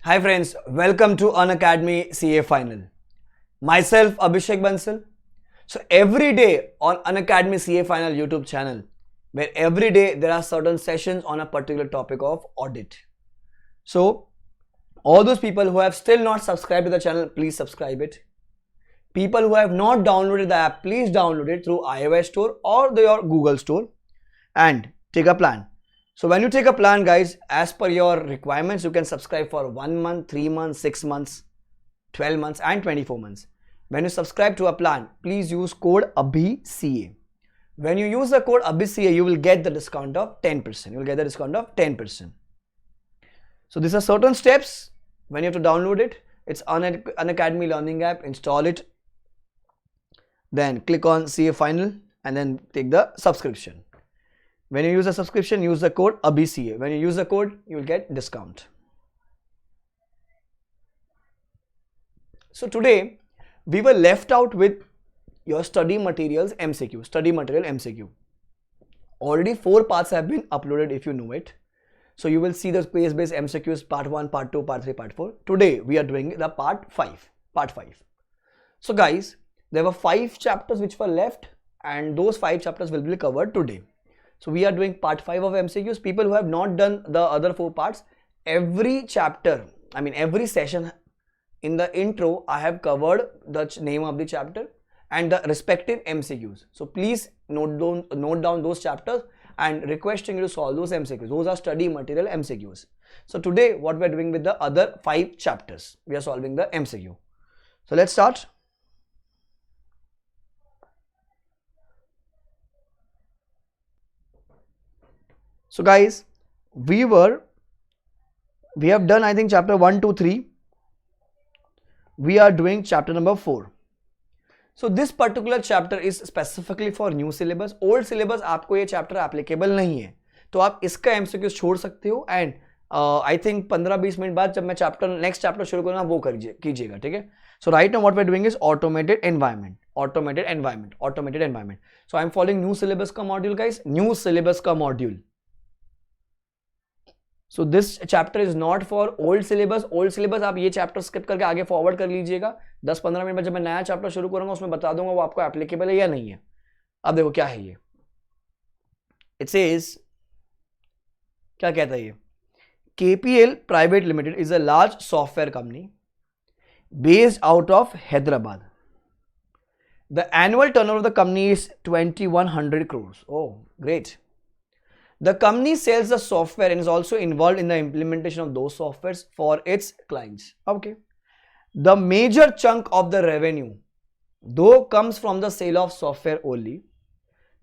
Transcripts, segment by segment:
Hi friends, welcome to Unacademy CA Final. Myself Abhishek Bansal. So every day on Unacademy CA Final YouTube channel, where every day there are certain sessions on a particular topic of audit. So all those people who have still not subscribed to the channel, please subscribe it. People who have not downloaded the app, please download it through iOS store or your Google store and take a plan. So when you take a plan, guys, as per your requirements, you can subscribe for 1 month, 3 months, 6 months, 12 months and 24 months. When you subscribe to a plan, please use code ABHICA. When you use the code ABHICA, you will get the discount of 10%. You will get the discount of 10%. So these are certain steps when you have to download it. It's Unacademy Learning app. Install it. Then click on CA Final and then take the subscription. When you use a subscription, use the code ABHICA. When you use the code, you will get discount. So today, we were left out with your study materials MCQ, study material MCQ. Already 4 parts have been uploaded if you know it. So you will see the space-based MCQs part 1, part 2, part 3, part 4. Today, we are doing the part 5. So guys, there were 5 chapters which were left and those 5 chapters will be covered today. So we are doing part 5 of MCQs. People who have not done the other 4 parts, every chapter, every session in the intro, I have covered the name of the chapter and the respective MCQs. So please note down those chapters and requesting you to solve those MCQs. Those are study material MCQs. So today what we are doing with the other 5 chapters, we are solving the MCQ. So let's start. So guys, we have done I think chapter 1, 2, 3. We are doing chapter number 4. So this particular chapter is specifically for new syllabus. Old syllabus आपको ये chapter applicable नहीं है, तो आप इसका MCQ छोड़ सकते हो and I think 15-20 मिनट बाद जब मैं next chapter शुरू करूँगा वो कीजिएगा, ठीक है? So right now what we are doing is automated environment. So I am following new syllabus का module, guys. New syllabus का module. So this chapter is not for old syllabus. Old syllabus आप ये chapter skip करके आगे forward कर लीजिएगा. 10-15 minute में जब मैं नया chapter शुरू करूँगा उसमें बता दूंगा वो आपको applicable है या नहीं है. अब देखो क्या है ये. It says, क्या कहता है ये? KPL Private Limited is a large software company based out of Hyderabad. The annual turnover of the company is 2100 crores. Oh, great. The company sells the software and is also involved in the implementation of those softwares for its clients. Okay. The major chunk of the revenue, though, comes from the sale of software only.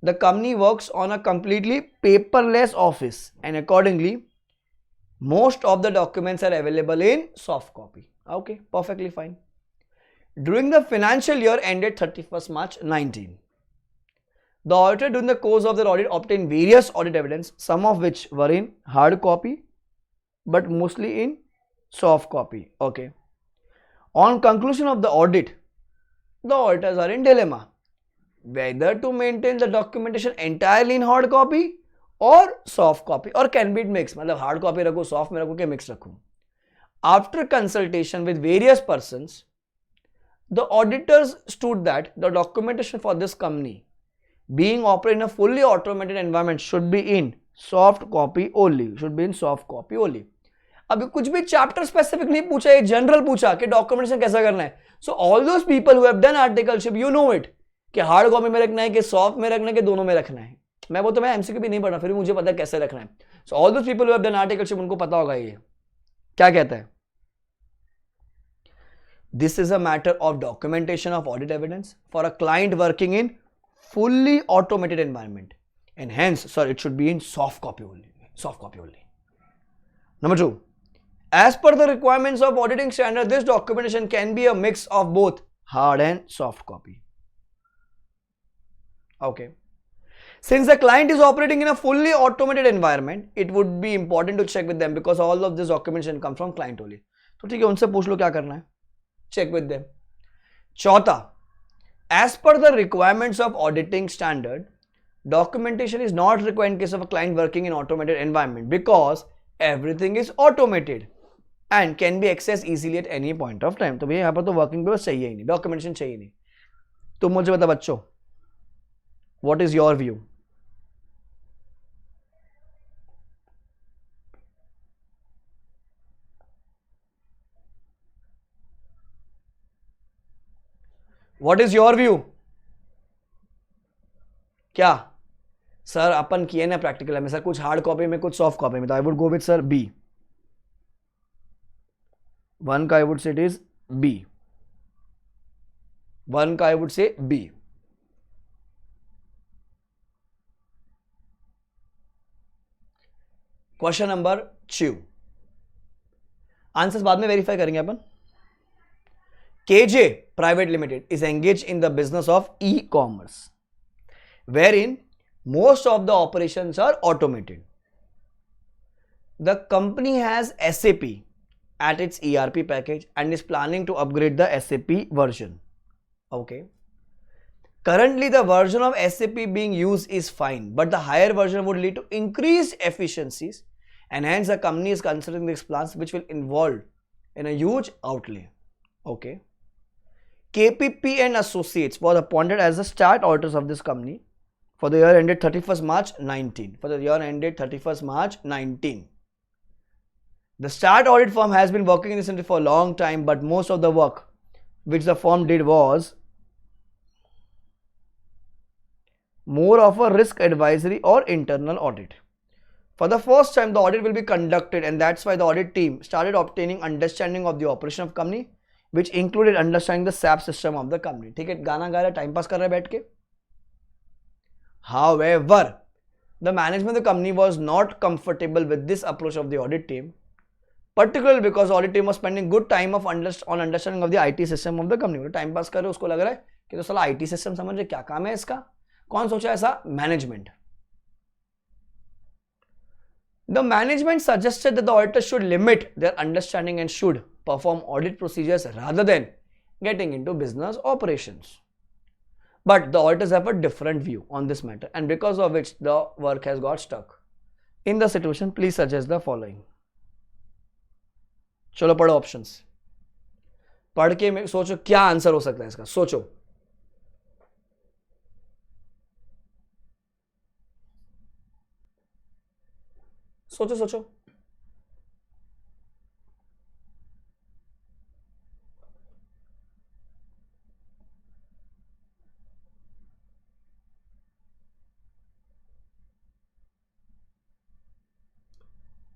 The company works on a completely paperless office and accordingly, most of the documents are available in soft copy. Okay, perfectly fine. During the financial year ended 31st March 19. The auditor during the course of their audit obtained various audit evidence, some of which were in hard copy, but mostly in soft copy. Okay. On conclusion of the audit, the auditors are in dilemma whether to maintain the documentation entirely in hard copy or soft copy, or can be mixed. मतलब hard copy रखो, soft में रखो के mix रखो. After consultation with various persons, the auditors stood that the documentation for this company being operated in a fully automated environment should be in soft copy only. अभी कुछ भी chapter specific नहीं पूछा, ये general पूछा कि documentation कैसा करना है. So all those people who have done articleship, you know it कि hard copy में रखना है कि soft में रखना है कि दोनों में रखना है. मैं वो तो मैं MCQ भी नहीं पढ़ा, फिर मुझे पता है कैसे रखना है. So all those people who have done articleship उनको पता होगा ये क्या कहता है. This is a matter of documentation of audit evidence for a client working in fully automated environment, and hence, sir, it should be in soft copy only. Number 2, as per the requirements of auditing standard, this documentation can be a mix of both hard and soft copy. Okay. Since the client is operating in a fully automated environment, it would be important to check with them because all of this documentation comes from client only. तो ठीक है, उनसे पूछ लो क्या करना है. Check with them. चौथा, as per the requirements of auditing standard, documentation is not required in case of a client working in automated environment because everything is automated. And can be access easily at any point of time. तो भैया यहाँ पर तो working papers चाहिए ही नहीं, documentation चाहिए नहीं। तो मुझे बता बच्चों, what is your view? What is your view? क्या सर अपन किए ना प्रैक्टिकल में सर, कुछ हार्ड कॉपी में कुछ सॉफ्ट कॉपी में, तो I would go with sir B. One का I would say it is B, one का I would say B. Question number 2, answers बाद में वेरीफाई करेंगे अपन। KJ private limited is engage in the business of e commerce wherein most of the operations are automated. The company has SAP at its ERP package and is planning to upgrade the SAP version. Okay. Currently the version of SAP being used is fine, but the higher version would lead to increased efficiencies, and hence the company is considering these plans which will involve in a huge outlay. Okay. KPP and Associates was appointed as the start auditors of this company for the year ended 31st March 19. For the year ended 31st March 19. The start audit firm has been working in this industry for a long time, but most of the work which the firm did was more of a risk advisory or internal audit. For the first time, the audit will be conducted, and that's why the audit team started obtaining understanding of the operation of company, which included understanding the SAP system of the company. ठीक है, गाना गा रहा है, time pass कर रहा है बैठ के। However, the management of the company was not comfortable with this approach of the audit team, particularly because the audit team was spending good time on understanding of the IT system of the company. Time pass कर रहे, उसको लग रहा है कि तो साला IT system समझ रहे, क्या काम है इसका, कौन सोचा ऐसा? Management. The management suggested that the auditors should limit their understanding and should perform audit procedures rather than getting into business operations. But the auditors have a different view on this matter, and because of which the work has got stuck. In the situation, please suggest the following. चलो पढ़ो options, पढ़ के सोचो क्या answer हो सकता है इसका, सोचो। सोचो सोचो।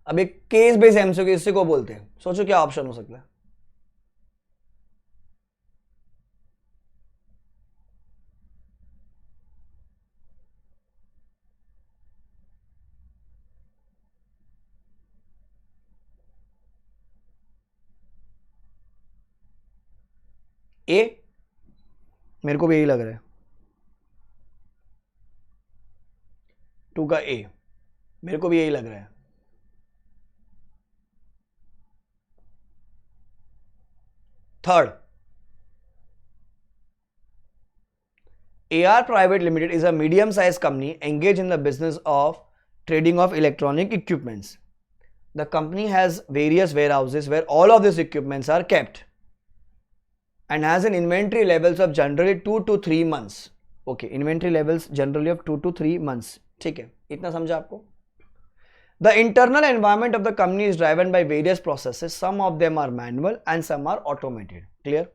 अब एक केस बेस्ड एमसीक्यू इसी को बोलते हैं, सोचो क्या ऑप्शन हो सकता है। ए, मेरे को भी यही लग रहा है। 2 का ए, मेरे को भी यही लग रहा है। Third, AR Private Limited is a medium-sized company engaged in the business of trading of electronic equipments. The company has various warehouses where all of these equipments are kept and has an inventory levels of generally 2 to 3 months. Okay, inventory levels generally of 2 to 3 months. ठीक है, इतना समझा आपको? The internal environment of the company is driven by various processes. Some of them are manual and some are automated. Clear?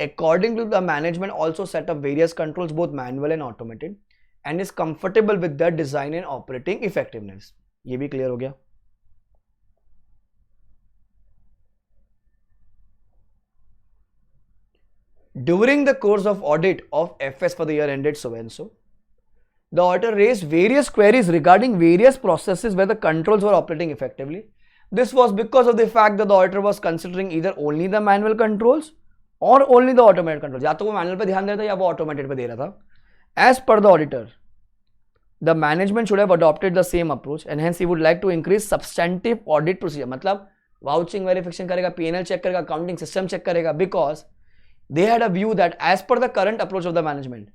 According to the management also set up various controls, both manual and automated, and is comfortable with their design and operating effectiveness. ये भी clear हो गया? During the course of audit of FS for the year ended so and so, the auditor raised various queries regarding various processes where the controls were operating effectively. This was because of the fact that the auditor was considering either only the manual controls or only the automated controls. या तो वो manual पे ध्यान दे रहा था या वो automated पे दे रहा था. As per the auditor, the management should have adopted the same approach and hence he would like to increase substantive audit procedure. मतलब vouching verification करेगा, P&L check करेगा, accounting system check करेगा, because they had a view that as per the current approach of the management,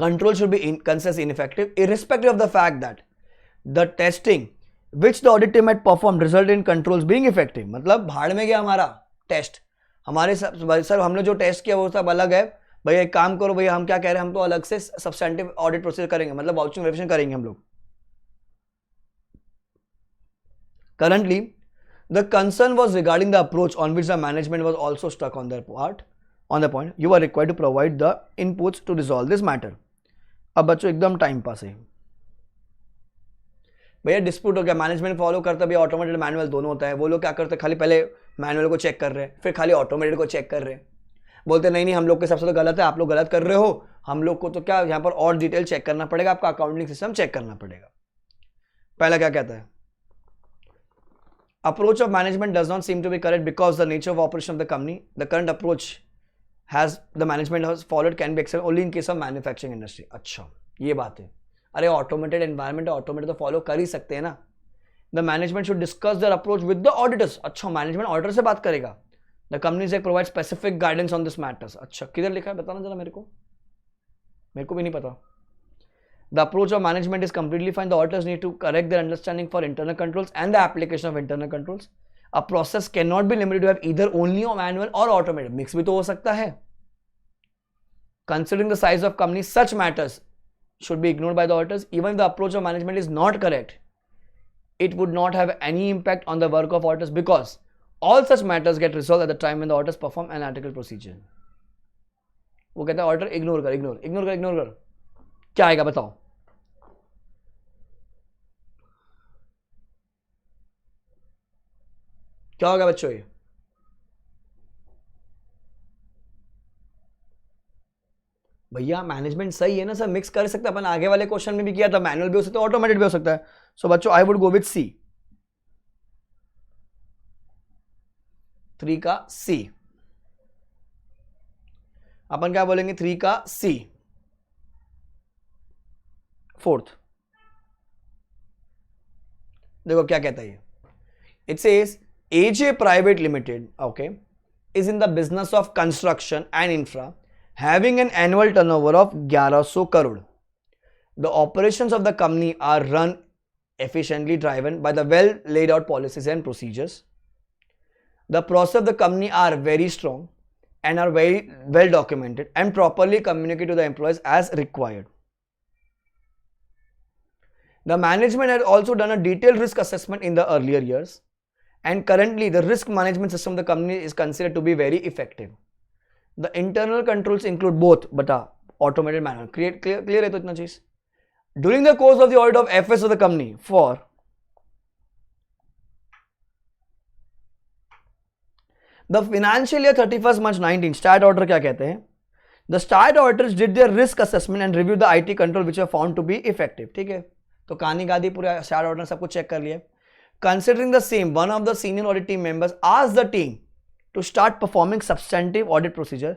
control should be considered ineffective irrespective of the fact that the testing which the audit team had perform result in controls being effective. मतलब भाड़ में गया हमारा test, हमारे sir हमने जो test किया वो सब अलग है भैया, एक काम करो भैया, हम क्या कह रहे हैं, हम तो अलग से सब्सटेंटिव ऑडिट प्रोसीजर करेंगे, मतलब वाउचिंग वेरिफिकेशन करेंगे हम लोग। Currently, the concern was regarding the approach on which the management was also stuck on their part. On the point, you are required to provide the inputs to resolve this matter. अब बच्चों एकदम time pass है भैया, dispute हो गया, management follow करता भी automated manual दोनों होता है। वो लोग क्या करते हैं, खाली पहले मैनुअल को चेक कर रहे हैं, फिर खाली ऑटोमेटेड को चेक कर रहे हैं, बोलते नहीं नहीं हम लोग के हिसाब से तो गलत है, आप लोग गलत कर रहे हो, हम लोग को तो क्या यहाँ पर और डिटेल चेक करना पड़ेगा, आपका अकाउंटिंग सिस्टम चेक करना पड़ेगा। पहला क्या कहता है, approach of management does not seem to be correct because the nature of operation of the company, the current approach has the management has followed can be accepted only in case of manufacturing industry। अच्छा ये बात है, अरे automated environment है, automated तो follow कर ही सकते हैं ना। The management should discuss their approach with the auditors. अच्छा मैनेजमेंट ऑडिटर से बात करेगा। The companies provide specific guidance on this matters. अच्छा किधर लिखा है बताना जरा मेरे को भी नहीं पता। The approach of management is completely fine. The auditors need to correct their understanding for internal controls and the application of internal controls. A process cannot be limited to have either only manual or automated. Mix भी तो हो सकता है। Considering the size of company, such matters should be ignored by the auditors. Even if the approach of management is not correct, it would not have any impact on the work of auditors because all such matters get resolved at the time when the auditors perform analytical procedure. वो कहता है auditor ignore कर। क्या आएगा बताओ। क्या होगा बच्चों ये, भैया मैनेजमेंट सही है ना सर, मिक्स कर सकते हैं अपन, आगे वाले क्वेश्चन में भी किया था, मैनुअल भी हो सकता है ऑटोमेटेड भी हो सकता है। सो बच्चों आई वुड गो विथ सी, 3 का सी। अपन क्या बोलेंगे, 3 का सी। फोर्थ देखो क्या कहता है ये, it says AJ Private Limited, okay, is in the business of construction and infra, having an annual turnover of 1100 crore. The operations of the company are run efficiently, driven by the well laid out policies and procedures. The process of the company are very strong and are very well documented and properly communicated to the employees as required. The management had also done a detailed risk assessment in the earlier years. And currently, the risk management system of the company is considered to be very effective. The internal controls include both, but automated manual. Clear है तो इतना चीज। During the course of the audit of FS of the company for the financial year 31st March 19, stat auditor क्या कहते हैं? The stat auditors did their risk assessment and reviewed the IT control which were found to be effective. ठीक है, तो कहानी गादी पूरा stat auditor सब कुछ चेक कर लिया। Considering the same, one of the senior audit team members asked the team to start performing substantive audit procedure,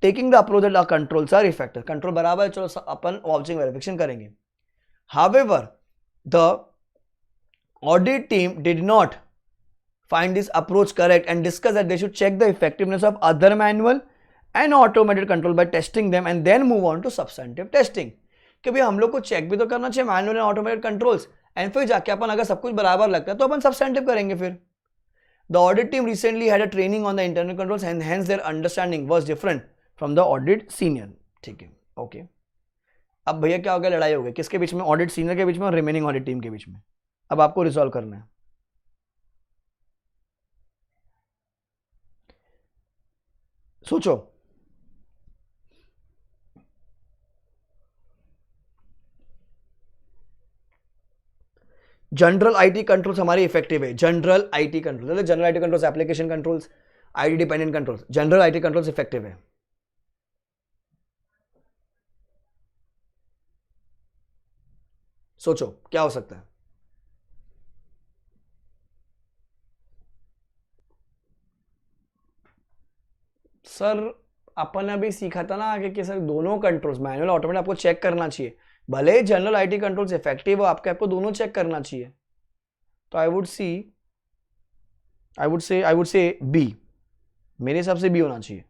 taking the approach that our controls are effective. Control बराबर है, चलो अपन vouching verification करेंगे। However, the audit team did not find this approach correct and discussed that they should check the effectiveness of other manual and automated control by testing them and then move on to substantive testing. कि भाई हम लोग को check भी तो करना चाहिए manual and automated controls, and फिर जाके अपन अगर सब कुछ बराबर लगता है तो अपन सब्सटेंटिव करेंगे फिर। The audit team recently had a training on the internal controls and hence their understanding was different from the audit senior. ठीक है, ओके। अब भैया क्या हो गया, लड़ाई हो गई किसके बीच में, ऑडिट सीनियर के बीच में और रिमेनिंग ऑडिट टीम के बीच में। अब आपको रिजॉल्व करना है। सोचो, जनरल आईटी कंट्रोल्स हमारे इफेक्टिव है, general IT control, general IT controls, application controls, IT dependent controls, general IT controls effective है। सोचो क्या हो सकता है। सर अपन ने अभी सीखा था ना कि सर दोनों कंट्रोल्स मैनुअल ऑटोमेटिक आपको चेक करना चाहिए, भले जनरल आईटी कंट्रोल्स इफेक्टिव हो आपको दोनों चेक करना चाहिए। तो आई वुड से बी, मेरे हिसाब से बी होना चाहिए।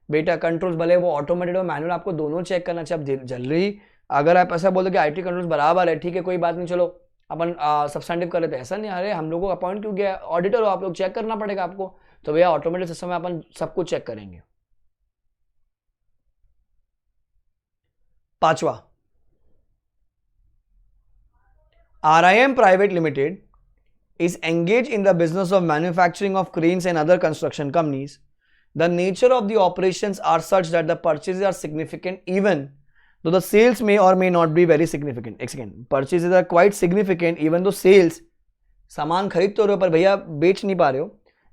बेटा कंट्रोल्स भले वो ऑटोमेटेड हो मैनुअल, आपको दोनों चेक करना चाहिए। अब जनरली अगर आप ऐसा बोलो कि आईटी कंट्रोल्स बराबर है, ठीक है कोई बात नहीं, चलो अपन सब्सटेंटिव कर लेते हैं, ऐसा नहीं, अरे हम लोगों को अपॉइंट क्यों किया, ऑडिटर हो आप लोग, चेक करना पड़ेगा आपको, तो भैया ऑटोमेटिक सिस्टम में अपन सब कुछ चेक करेंगे। पांचवा, RIM Private Limited is engaged in the business of manufacturing of cranes and other construction companies. The nature of the operations are such that the purchases are significant even though the sales may or may not be very significant. Again, purchases are quite significant even though sales, सामान खरीद तो रहे हो पर भैया बेच नहीं पा रहे हो,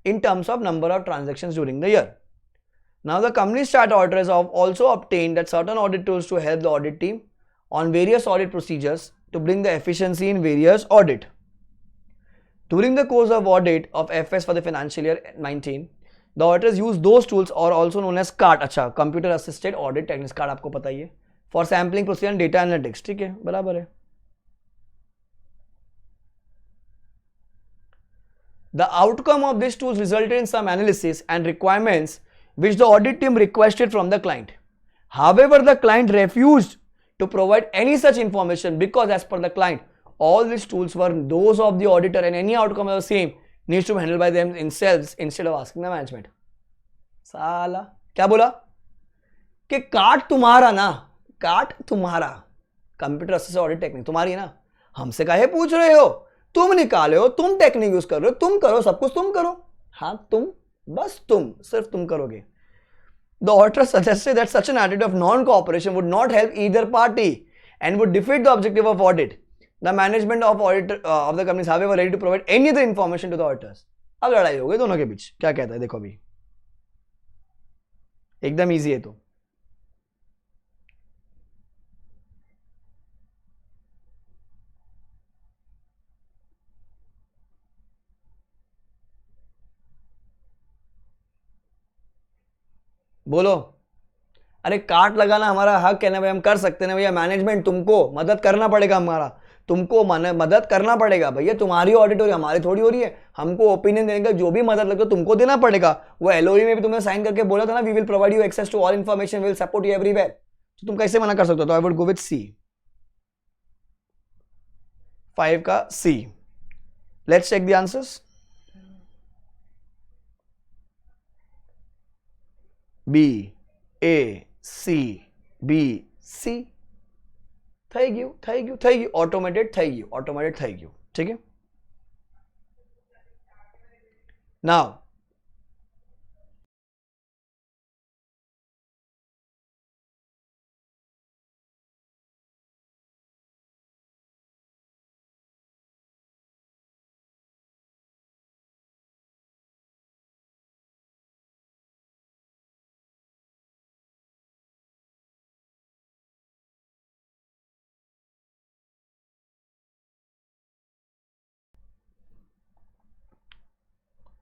in terms of number of transactions during the year. Now the company's chart auditors have also obtained that certain audit tools to help the audit team on various audit procedures to bring the efficiency in various audit. During the course of audit of FS for the financial year 19, the auditors use those tools or also known as CART, अच्छा Computer Assisted Audit Techniques, CART आपको पता ही है, for sampling procedure and data analytics, ठीक है बराबर है। The outcome of these tools resulted in some analysis and requirements which the audit team requested from the client. However, the client refused to provide any such information because as per the client, all these tools were those of the auditor and any outcome of the same needs to be handled by them themselves instead of asking the management. साला क्या बोला कि काट तुम्हारा ना, काट तुम्हारा, computer assisted audit technique तुम्हारी है ना, हमसे काहे पूछ रहे हो, तुम निकाले हो, तुम टेक्निक यूज कर रहे हो, तुम करो सब कुछ, तुम करो, हाँ तुम, बस तुम, सिर्फ तुम करोगे। The auditor suggested that such an attitude of non-cooperation would not help either party and would defeat the objective of audit. The management of of the company is however ready to provide any other information to the auditors. अब लड़ाई हो गई दोनों के बीच, क्या कहता है देखो अभी, एकदम इजी है तो। बोलो, अरे काट लगाना हमारा हक है ना भाई, हम कर सकते हैं ना भैया, मैनेजमेंट तुमको मदद करना पड़ेगा, हमारा तुमको मदद करना पड़ेगा भैया, तुम्हारी ऑडिट हो रही है हमारी थोड़ी हो रही है, हमको ओपिनियन देने का जो भी मदद लगता है तुमको देना पड़ेगा। वो एलओई में भी तुमने साइन करके बोला था ना, we will provide you access to all information, will support you everywhere, तो तुम कैसे मना कर सकते हो? तो I would go with C, 5 का C. Let's check the answers. B A C B C, થઈ ગયું, ऑटोमेटेड થઈ ગયું, ठीक है। नाउ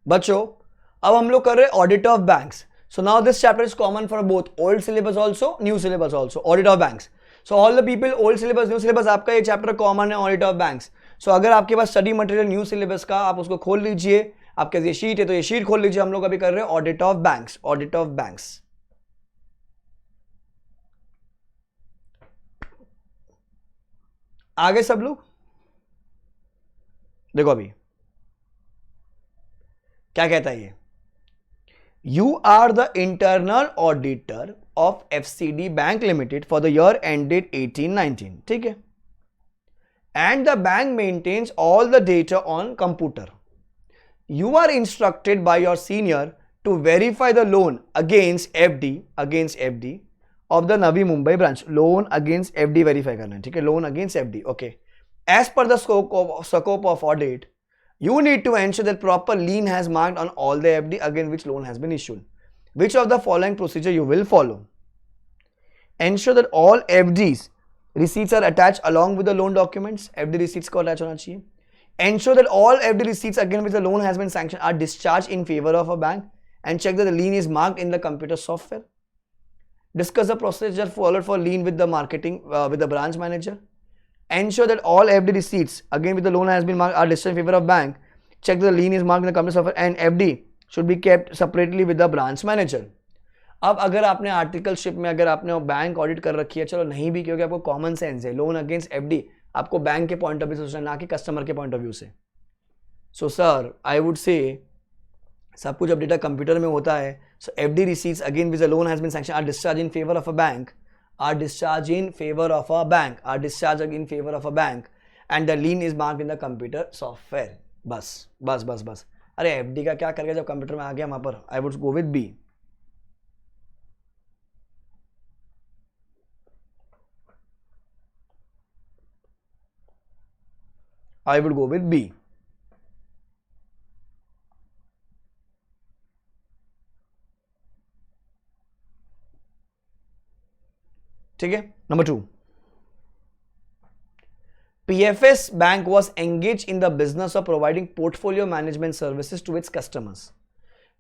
बच्चों अब हम लोग कर रहे हैं audit of banks. So now this chapter is common for both old syllabus also, new syllabus also, audit of banks. So all the people, old syllabus new syllabus, आपका ये चैप्टर कॉमन है ऑडिट ऑफ बैंक्स। सो अगर आपके पास study material new syllabus का, आप उसको खोल लीजिए, आपके ये शीट है तो ये शीट खोल लीजिए। हम लोग अभी कर रहे हैं audit of banks, audit of banks. आगे सब लोग देखो अभी क्या कहता है ये, you are the internal auditor of FCD bank limited for the year ended 18-19, ठीक है, and the bank maintains all the data on computer. You are instructed by your senior to verify the loan against FD of the Navi Mumbai branch. Loan against FD verify करना है, ठीक है, loan against FD, okay. As per the scope of audit, you need to ensure that proper lien has marked on all the FD against which loan has been issued. Which of the following procedure you will follow? Ensure that all FDs receipts are attached along with the loan documents. FD receipts को attach होना चाहिए. Ensure that all FD receipts against which the loan has been sanctioned are discharged in favor of a bank and check that the lien is marked in the computer software. Discuss the procedure followed for lien with the marketing with the branch manager. Ensure that all FD receipts again with the loan has been marked are discharged in favor of bank. Check that the lien is marked in the company software and FD should be kept separately with the branch manager. अब अगर आपने articleship में अगर आपने bank audit कर रखी है, चलो नहीं भी, क्योंकि आपको कॉमन सेंस है, लोन अगेंस्ट एफडी आपको बैंक के पॉइंट ऑफ व्यू से सोचना, ना कि कस्टमर के पॉइंट ऑफ व्यू से. सो सर आई वुड से सब कुछ अब डेटा कंप्यूटर में होता है. So FD receipts again which a loan has been sanction are discharge in favour of a bank, are discharge in favour of a bank, are discharge in favour of a bank, and the lien is marked in the computer software. बस बस बस बस. अरे FD का क्या करेगा जब computer में आ गया वहां पर. I would go with B. I would go with B. ठीक है. Number 2. PFS Bank was engaged in the business of providing portfolio management services to its customers,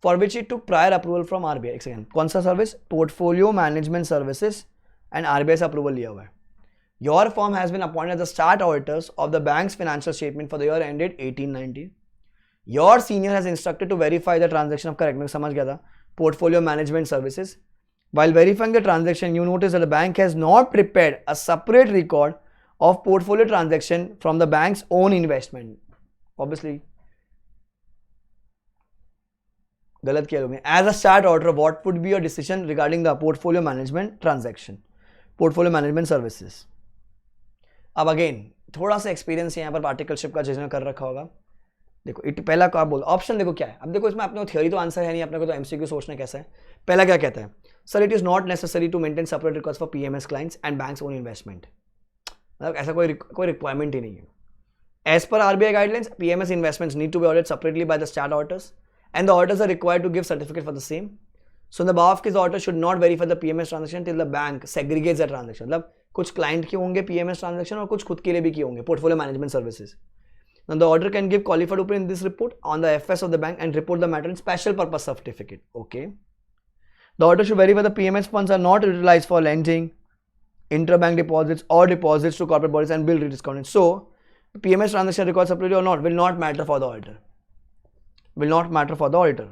for which it took prior approval from RBI. एक second, कौन सा service? Portfolio management services, and RBI से approval लिया हुआ है. Your firm has been appointed as the start auditors of the bank's financial statement for the year ended 1890. Your senior has instructed to verify the transaction of correct. मैं समझ गया था. Portfolio management services. While verifying the transaction, you notice that the bank has not prepared a separate record of portfolio transaction from the bank's own investment. Obviously, गलत किया लोगों ने. As a start auditor, what would be your decision regarding the portfolio management transaction? Portfolio management services. अब again थोड़ा सा experience यहाँ पर पार्टिकलशिप का जिसने कर रखा होगा. देखो इट पहला क्या बोल ऑप्शन देखो क्या है. अब देखो इसमें अपने को थ्योरी तो आंसर है नहीं, अपने को तो एमसीक्यू सोचना कैसा है. पहला क्या कहता है? Sir it is not necessary to maintain separate records for PMS clients and banks own investment. मतलब ऐसा कोई रिक्वायरमेंट ही नहीं है. As per RBI guidelines, PMS investments need to be audited separately by the start auditors and the auditors are required to give certificate for the same. So the above case auditor should not verify the PMS transaction till the bank segregates the transaction. मतलब कुछ client के होंगे PMS transaction और कुछ खुद के लिए भी किए होंगे portfolio management services. Now the auditor can give qualified opinion in this report on the FS of the bank and report the matter in special purpose certificate. Okay. The auditor should verify the PMS funds are not utilized for lending, interbank deposits or deposits to corporate bodies and bill rediscounting. So PMS transaction records separately or not will not matter for the auditor. Will not matter for the auditor.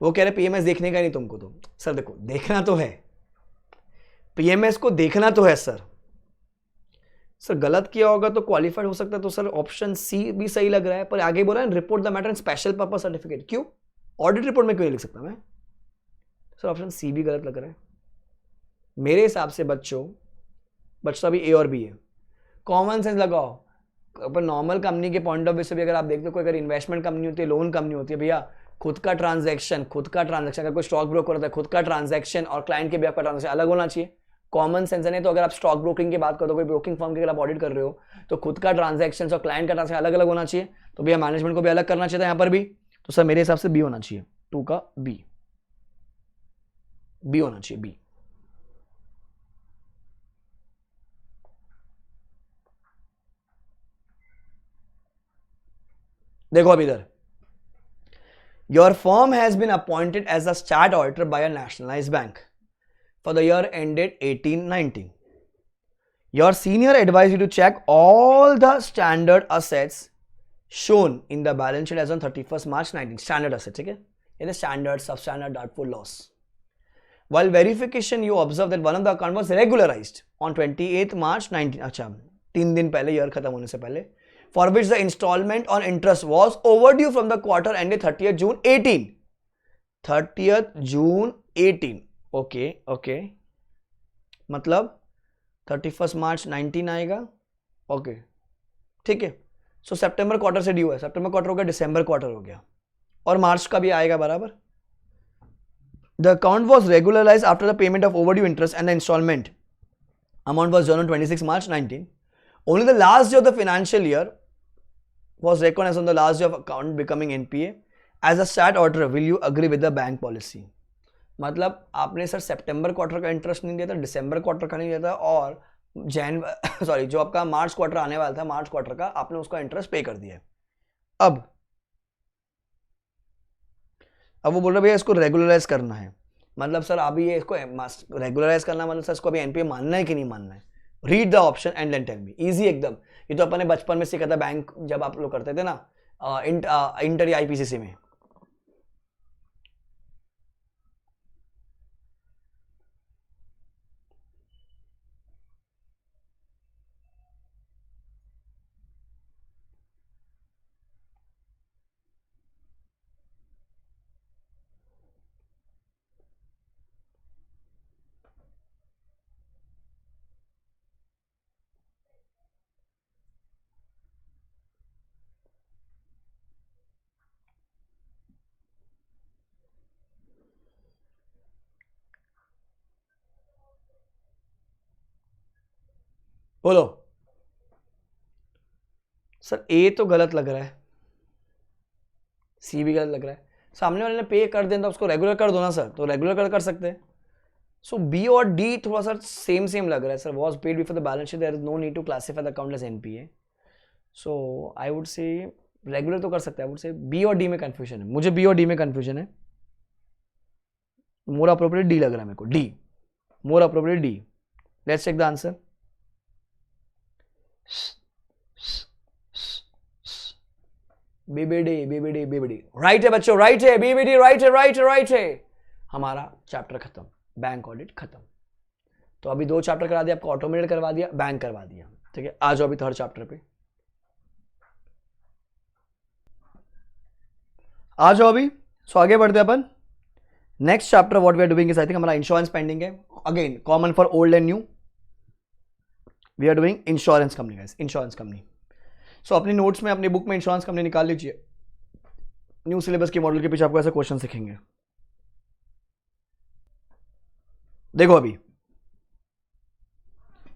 वो कह रहे PMS देखने का नहीं तुमको. तो sir देखो देखना तो है, पीएमएस को देखना तो है सर. सर गलत किया होगा तो क्वालिफाइड हो सकता है, तो सर ऑप्शन सी भी सही लग रहा है. पर आगे बोल रहा है report the matter in special purpose certificate. क्यों? ऑडिट रिपोर्ट में क्यों नहीं लिख सकता मैं? सर ऑप्शन सी भी गलत लग रहा है मेरे हिसाब से. बच्चा भी ए और बी है. कॉमन सेंस लगाओ. पर नॉर्मल कंपनी के पॉइंट ऑफ व्यू से भी अगर आप देखते हो, कोई अगर इन्वेस्टमेंट कंपनी होती है, लोन कंपनी होती है, भैया खुद का ट्रांजैक्शन अगर कोई स्टॉक ब्रोकर होता है, खुद का ट्रांजैक्शन और क्लाइंट के बिहाफ का ट्रांजैक्शन अलग होना चाहिए. कॉमन सेंस है. नहीं तो अगर आप स्टॉक ब्रोकिंग की बात करो, कोई ब्रोकिंग फर्म के अगर आप ऑडिट कर रहे हो, तो खुद का ट्रांजैक्शन और क्लाइंट का ट्रांजैक्शन अलग अलग होना चाहिए. तो भैया मैनेजमेंट को भी अलग करना चाहिए था यहाँ पर भी. तो सर मेरे हिसाब से बी होना चाहिए. 2 का बी होना चाहिए. बी. देखो अब इधर, your firm has been appointed as a start auditor by a nationalized bank for the year ended 1890. Your senior advised you to check all the standard assets shown in the balance sheet as on 31st March 19. Standard assets, ठीक है? ये standard, substandard, doubtful, loss. While verification, you observe that one of the account was regularized on 28th March 19. अच्छा 3 दिन पहले, year खत्म होने से पहले, for which the installment on interest was overdue from the quarter ended 30th June 18. 30th June 18. Okay. मतलब 31st March 19 आएगा. Okay ठीक है. सो सितंबर क्वार्टर से ड्यू है. सितंबर क्वार्टर हो गया, दिसंबर क्वार्टर हो गया, और मार्च का भी आएगा बराबर. The account was regularized after the payment of overdue interest and the installment amount was done on 26 March 19. Only the last day of the financial year was recognized on the last day of account becoming NPA. As a stat auditor, will you agree with the bank policy? मतलब आपने sir सितंबर quarter का interest नहीं दिया था, दिसंबर quarter का नहीं दिया था, और जो आपका मार्च क्वार्टर आने वाला था, मार्च क्वार्टर का आपने उसका इंटरेस्ट पे कर दिया. अब वो बोल रहे भैया इसको रेगुलराइज करना है. मतलब सर अभी ये इसको रेगुलराइज करना मतलब सर इसको अभी एनपीए मानना है कि नहीं मानना है? Read the option and then tell me. Easy एकदम. ये तो अपने बचपन में सीखा था बैंक जब आप लोग करते थे ना इंटर या आईपीसीसी में. बोलो सर ए तो गलत लग रहा है, सी भी गलत लग रहा है, सामने वाले ने पे कर देना तो उसको रेगुलर कर दो ना सर, तो रेगुलर कर सकते हैं। सो बी और डी थोड़ा सा सेम लग रहा है sir. Was paid before the balance sheet, there is no need to classify the account as NPA. So I would say regular तो कर सकते हैं, आई वुड से बी और डी में कंफ्यूजन है, मुझे बी और डी में कंफ्यूजन है। मोर अप्रोप्रिएट डी लग रहा है मेरे को, D more appropriate D. Let's check the answer. BBD right है बच्चों, राइट है, बीबीडी राइट है। हमारा चैप्टर खत्म, बैंक ऑडिट खत्म। तो अभी 2 चैप्टर करा दिया आपको, ऑटोमेटेड करवा दिया, बैंक करवा दिया, ठीक है। आ जाओ अभी 3rd चैप्टर पे आ जाओ अभी। सो आगे बढ़ते हैं अपन। Next chapter what we are doing is, I think हमारा इंश्योरेंस पेंडिंग है। Again common for old and new, we are doing insurance company guys, insurance company. So अपनी नोट्स में, अपनी बुक में इंश्योरेंस कंपनी निकाल लीजिए। न्यू सिलेबस के model के पीछे आपको ऐसे क्वेश्चन सीखेंगे। देखो अभी,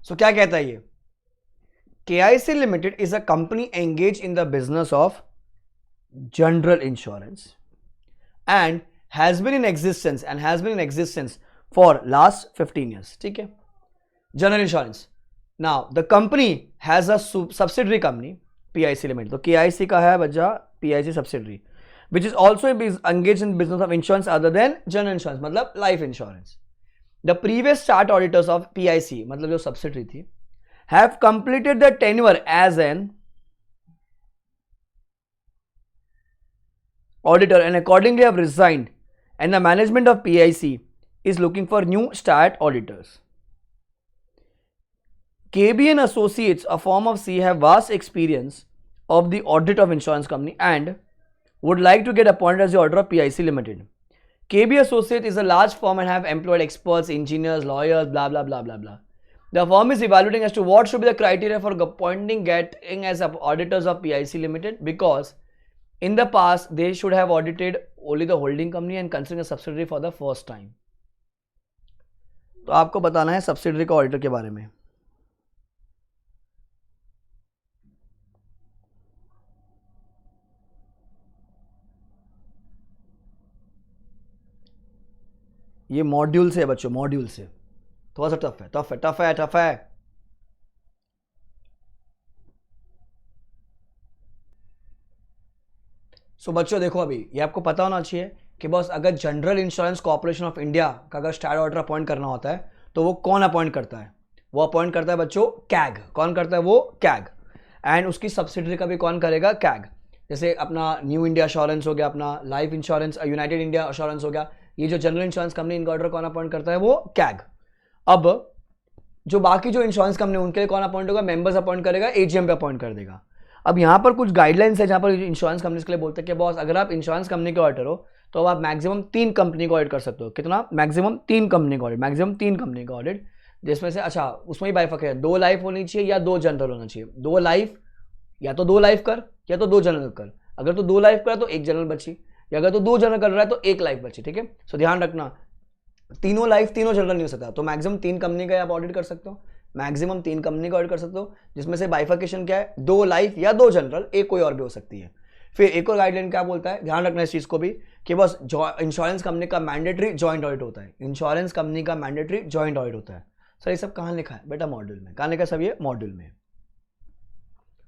सो क्या कहता है ये, KIC limited is a company engage in the business of general insurance and has been in existence for last 15 years, ठीक है। General insurance. Now the company has a subsidiary company PIC limited, तो KIC का है बच्चा PIC subsidiary, which is also engage in business of insurance other than general insurance, मतलब life insurance. The previous chart auditors of PIC, मतलब जो subsidiary थी, have completed the tenure as an auditor and accordingly have resigned, and the management of PIC is looking for new start auditors. KB and Associates, a firm of C, have vast experience of the audit of insurance company and would like to get appointed as the auditor of PIC Limited. KB Associates is a large firm and have employed experts, engineers, lawyers, blah blah blah blah blah. The firm is evaluating as to what should be the criteria for appointing getting as auditors of PIC Limited, because in the past they should have audited only the holding company and considering a subsidiary for the first time. तो आपको बताना है subsidiary का auditor के बारे में। ये module से है बच्चों, मॉड्यूल से थोड़ा सा टफ है। सो बच्चों देखो, अभी ये आपको पता होना चाहिए कि बॉस, अगर general insurance corporation of India का अगर स्टार ऑडिटर अपॉइंट करना होता है तो वो कौन अपॉइंट करता है? वो अपॉइंट करता है बच्चों कैग। कौन करता है? वो कैग। एंड उसकी सब्सिडरी का भी कौन करेगा? कैग। जैसे अपना न्यू इंडिया इंश्योरेंस हो गया, अपना life insurance, United India insurance हो गया, ये जो जनरल इंश्योरेंस कंपनी इनका ऑर्डर कौन अपॉइंट करता है? वो कैग। अब जो बाकी जो इंश्योरेंस कंपनी उनके लिए कौन अपॉइंट होगा? मेंबर्स अपॉइंट करेगा, एजीएम पे अपॉइंट कर देगा। अब यहाँ पर कुछ गाइडलाइंस है जहाँ पर इंश्योरेंस कंपनीज के लिए बोलते हैं कि बॉस, अगर आप इंश्योरेंस कंपनी के ऑडिटर हो तो आप मैक्सिमम 3 कंपनी को ऑडिट कर सकते हो। कितना? मैक्सिमम 3 कंपनी का ऑडिट, मैक्सिमम 3 कंपनी का ऑडिट, जिसमें से अच्छा उसमें ही बाइफर्केट है, 2 लाइफ होनी चाहिए या 2 जनरल होना चाहिए। 2 लाइफ या तो 2 लाइफ कर या तो 2 जनरल कर। अगर तो 2 लाइफ कर तो 1 जनरल बची, या अगर तो 2 जनरल कर रहा है तो 1 लाइफ बची। ठीक है, सो ध्यान रखना, तीनों लाइफ तीनों जनरल नहीं हो सकता, तो मैक्सिमम 3 कंपनी का आप ऑडिट कर सकते हो, मैक्सिमम 3 कंपनी का ऑडिट कर सकते हो, जिसमें से बाइफर्केशन क्या है? 2 लाइफ या 2 जनरल, एक कोई और भी हो सकती है। फिर एक और गाइडलाइन क्या बोलता है, ध्यान रखना इस चीज को भी, कि बस इंश्योरेंस कंपनी का मैंडेटरी जॉइंट ऑडिट होता है। इंश्योरेंस कंपनी का मैंडेटरी जॉइंट ऑडिट होता है। सर ये सब कहाँ लिखा है बेटा? मॉड्यूल में। कहाँ लिखा है सब? ये मॉड्यूल में।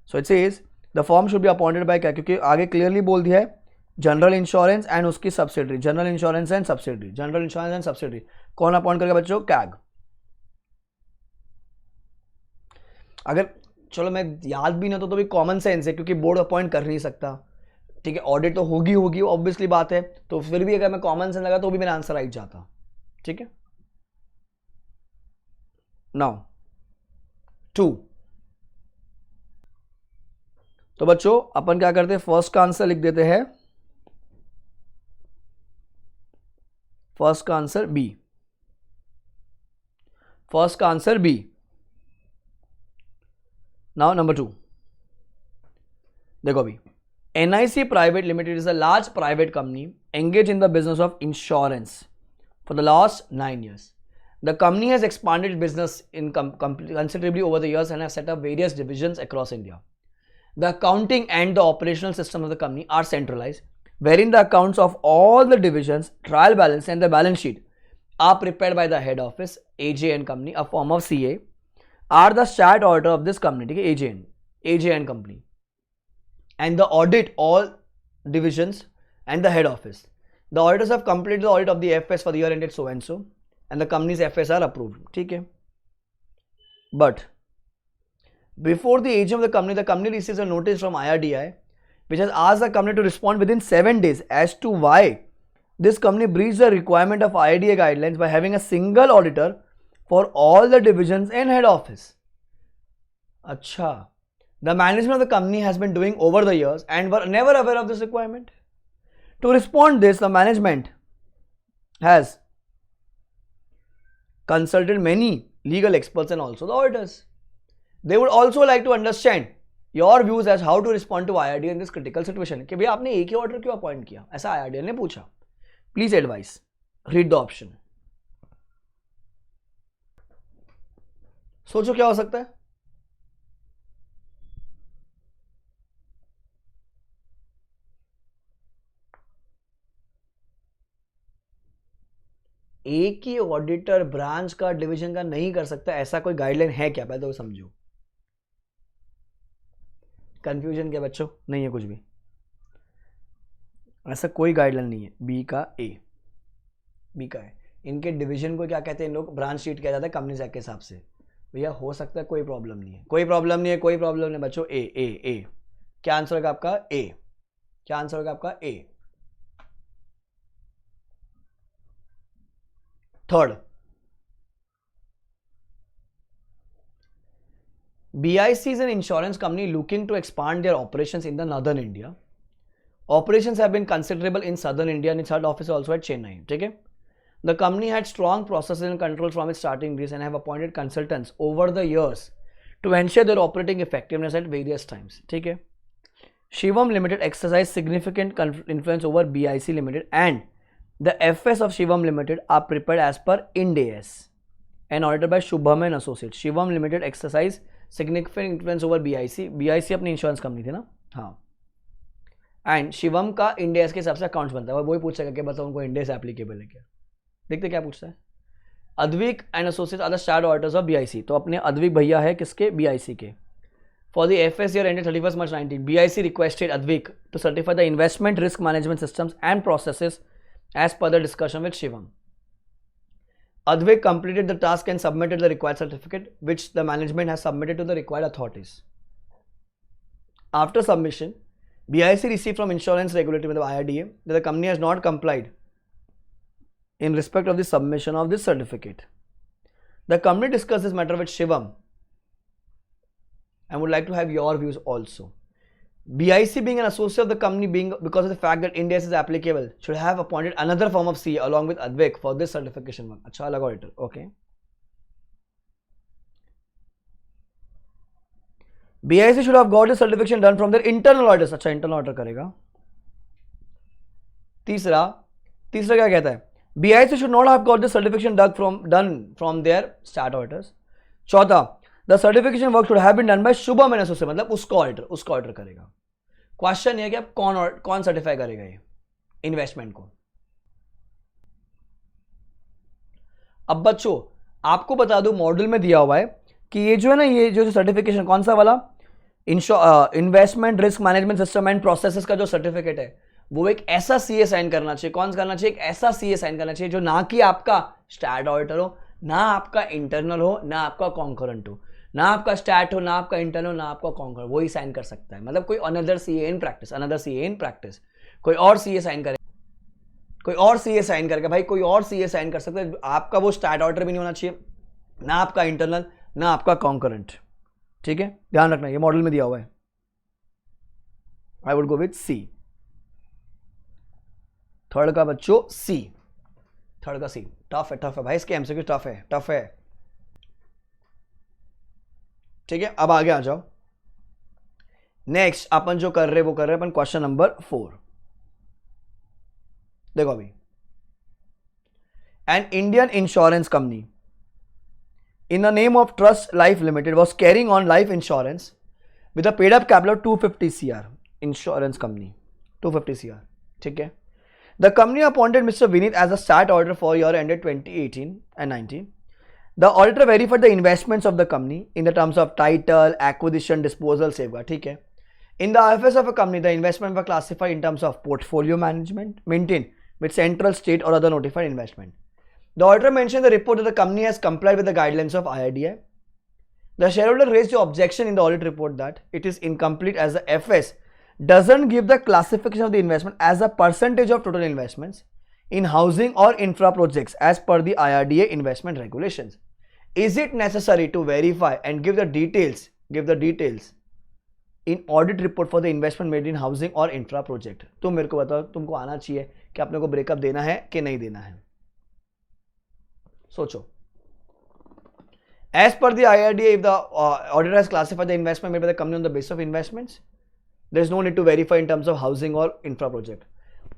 So it says the form should be appointed by क्या, क्योंकि आगे क्लियरली बोल दिया है जनरल इंश्योरेंस एंड उसकी subsidiary, general insurance and subsidiary, general insurance and subsidiary कौन अपॉइंट करेगा बच्चों? कैग। अगर चलो मैं याद भी ना तो भी कॉमन सेंस है, क्योंकि बोर्ड अपॉइंट कर नहीं सकता, ठीक है, ऑडिट तो होगी ऑब्वियसली बात है, तो फिर भी अगर मैं कॉमन सेंस लगा तो भी मेरा आंसर राइट जाता। ठीक है, नाउ 2। तो बच्चों अपन क्या करते हैं, फर्स्ट का आंसर लिख देते हैं, फर्स्ट का आंसर बी, फर्स्ट का आंसर बी। नाउ नंबर 2 देखो अभी, NIC Private Limited is a large private company engaged in the business of insurance for the last 9 years The company has expanded its business in considerably over the years and has set up various divisions across India. The accounting and the operational system of the company are centralized, wherein the accounts of all the divisions, trial balance and the balance sheet are prepared by the head office, AJ and Company, a form of CA, are the stat auditor of this company, AJ and Company, and the audit all divisions and the head office. The auditors have completed the audit of the FS for the year ended so and so, and the company's FS are approved. ठीक है? But before the AGM of the company receives a notice from IRDAI, which has asked the company to respond within 7 days as to why this company breached the requirement of IRDAI guidelines by having a single auditor for all the divisions and head office. Acha. The management of the company has been doing over the years and were never aware of this requirement. To respond this, the management has consulted many legal experts and also the auditors. They would also like to understand your views as how to respond to IRDAI in this critical situation. कि भैया आपने एक ही order क्यों appoint किया, ऐसा IRDAI ने पूछा. Please advise. Read the option. सोचो क्या हो सकता है. एक ही ऑडिटर ब्रांच का डिवीजन का नहीं कर सकता, ऐसा कोई गाइडलाइन है क्या? पहले तो समझो. कंफ्यूजन क्या बच्चों? नहीं है कुछ भी, ऐसा कोई गाइडलाइन नहीं है. बी का है. इनके डिवीजन को क्या कहते हैं इन लोग? ब्रांच शीट कहा जाता है कंपनी एक्ट के हिसाब से. भैया हो सकता है, कोई प्रॉब्लम नहीं है, कोई प्रॉब्लम नहीं बच्चों. ए. क्या आंसर होगा आपका? A. Third, BIC is an insurance company looking to expand their operations in the northern India. Operations have been considerable in southern India and its head office also at Chennai. Okay? The company had strong processes and controls from its starting days and have appointed consultants over the years to ensure their operating effectiveness at various times. Okay? Shivam Limited exercised significant influence over BIC Limited, and the FS of Shivam Limited are prepared as per Ind AS and audited by Shubham and Associates. Shivam Limited exercised significant influence over BIC. BIC अपनी insurance company थी ना. हाँ. And Shivam का Ind AS के हिसाब से accounts बनता है. वही पूछेगा कि बताओ उनको Ind AS एप्लीकेबल है क्या. देखते क्या पूछता है. Advik and associates are the star auditors of BIC. तो अपने अद्विक भैया है किसके? BIC के. For the FS year ended 31st March 19, BIC requested Advik to certify the investment risk management systems and processes as per the discussion with Shivam. Advik completed the task and submitted the required certificate, which the management has submitted to the required authorities. After submission, BIC received from insurance regulatory with the IRDAI that the company has not complied in respect of the submission of this certificate. The company discussed this matter with Shivam and would like to have your views also. BIC being an associate of the company, because of the fact that Ind AS is applicable, should have appointed another firm of CA along with Advik for this certification work. अच्छा लगा auditor. Okay. BIC should have got the certification done from their internal auditors. अच्छा internal auditor करेगा. तीसरा क्या कहता है? BIC should not have got the certification done from their stat auditors. चौथा, the certification work should have been done by Shubham and Associates. मतलब उसका auditor करेगा. क्वेश्चन ये कि आप कौन सर्टिफाई करेगा ये इन्वेस्टमेंट को. अब बच्चों आपको बता दूं, मॉड्यूल में दिया हुआ है कि ये जो है ना, ये जो सर्टिफिकेशन कौन सा वाला investment risk management system and processes का जो सर्टिफिकेट है, वो एक ऐसा सीए साइन करना चाहिए. कौन करना चाहिए? एक ऐसा सीए साइन करना चाहिए जो ना कि आपका स्टैट ऑडिटर हो, ना आपका इंटरनल हो, ना आपका कॉन्करेंट हो. ना आपका स्टैट हो, ना आपका इंटरनल हो, ना आपका कॉन्करेंट. वही साइन कर सकता है. मतलब कोई अनदर सीए इन प्रैक्टिस कोई और सीए साइन करे, कोई और सीए साइन करके, भाई कोई और सीए साइन कर सकता है. आपका वो स्टैट ऑडिटर भी नहीं होना चाहिए, ना आपका इंटरनल, ना आपका कॉन्करेंट. ठीक है, ध्यान रखना, ये मॉडल में दिया हुआ है. I would go with C. Third का बच्चों सी. थर्ड का सी. टफ है भाई, इसके एमसीक्यू टफ है. ठीक है, अब आगे आ जाओ. नेक्स्ट अपन जो कर रहे वो कर रहे अपन क्वेश्चन नंबर 4. देखो अभी, an Indian insurance company in the name of Trust Life Limited was carrying on life insurance with a paid up capital of 250 CR. Insurance company 250 CR. ठीक है. The company appointed Mr. Vineet as a stat auditor for year ended 2018 and 19. The auditor verified the investments of the company in the terms of title, acquisition, disposal, safeguard. ठीक है. In the IFRS of a company, the investment were classified in terms of portfolio management maintained with central, state or other notified investment. The auditor mentioned in the report that the company has complied with the guidelines of IRDAI. The shareholder raised the objection in the audit report that it is incomplete as the FS doesn't give the classification of the investment as a percentage of total investments in housing or infra projects as per the IRDA investment regulations. Is it necessary to verify and give the details in audit report for the investment made in housing or infra project? तुम मेरे को बताओ, तुमको आना चाहिए कि अपने को ब्रेकअप देना है कि नहीं देना है. सोचो. As per the IRDA, if the auditor has classified the investment made by the company on the basis of investments, there is no need to verify in terms of housing or infra project.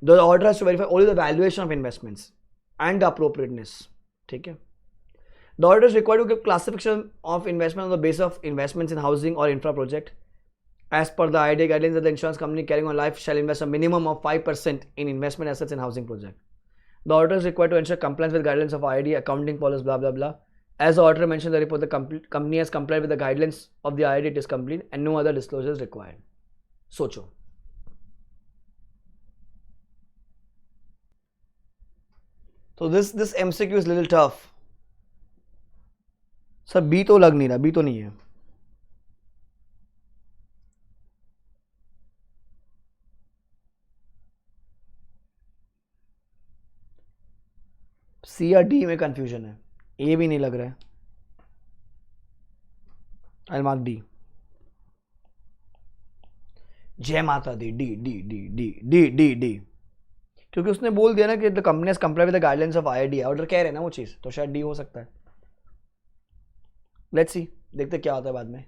The auditor has to verify only the valuation of investments and the appropriateness. ठीक है. The auditor is required to give classification of investment on the basis of investments in housing or infra project. As per the IRDA guidelines, that the insurance company carrying on life shall invest a minimum of 5% in investment assets in housing project. The auditor is required to ensure compliance with guidelines of IRDA, accounting policies, blah blah blah. As the auditor mentioned in the report, the company has complied with the guidelines of the IRDA. It is complete and no other disclosure is required. सोचो. So this MCQ is little tough. Sir B तो लग नहीं रहा, B तो नहीं है. सी या D में कंफ्यूजन है. ए भी नहीं लग रहा है. I mark D. जय माता दी. D D D D D D D. क्योंकि उसने बोल दिया ना कि the company has comply with the guidelines of IRDA. Order कह रहे हैं ना वो चीज, तो शायद डी हो सकता है. लेट्स सी, देखते क्या होता है बाद में.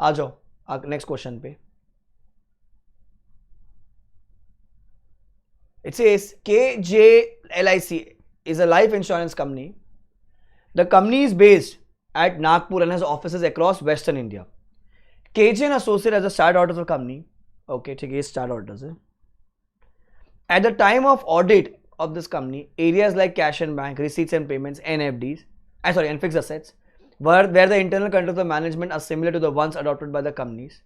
आ जाओ नेक्स्ट क्वेश्चन पे. It says KJLIC is a life insurance company. The company is based at Nagpur and has offices across Western India. KJ and Associate as a stat auditor of the company. Okay, ठीक है, ये stat auditors है. At the time of audit of this company, areas like cash and bank, receipts and payments, NFDs, and fixed assets, where the internal controls of management are similar to the ones adopted by the companies,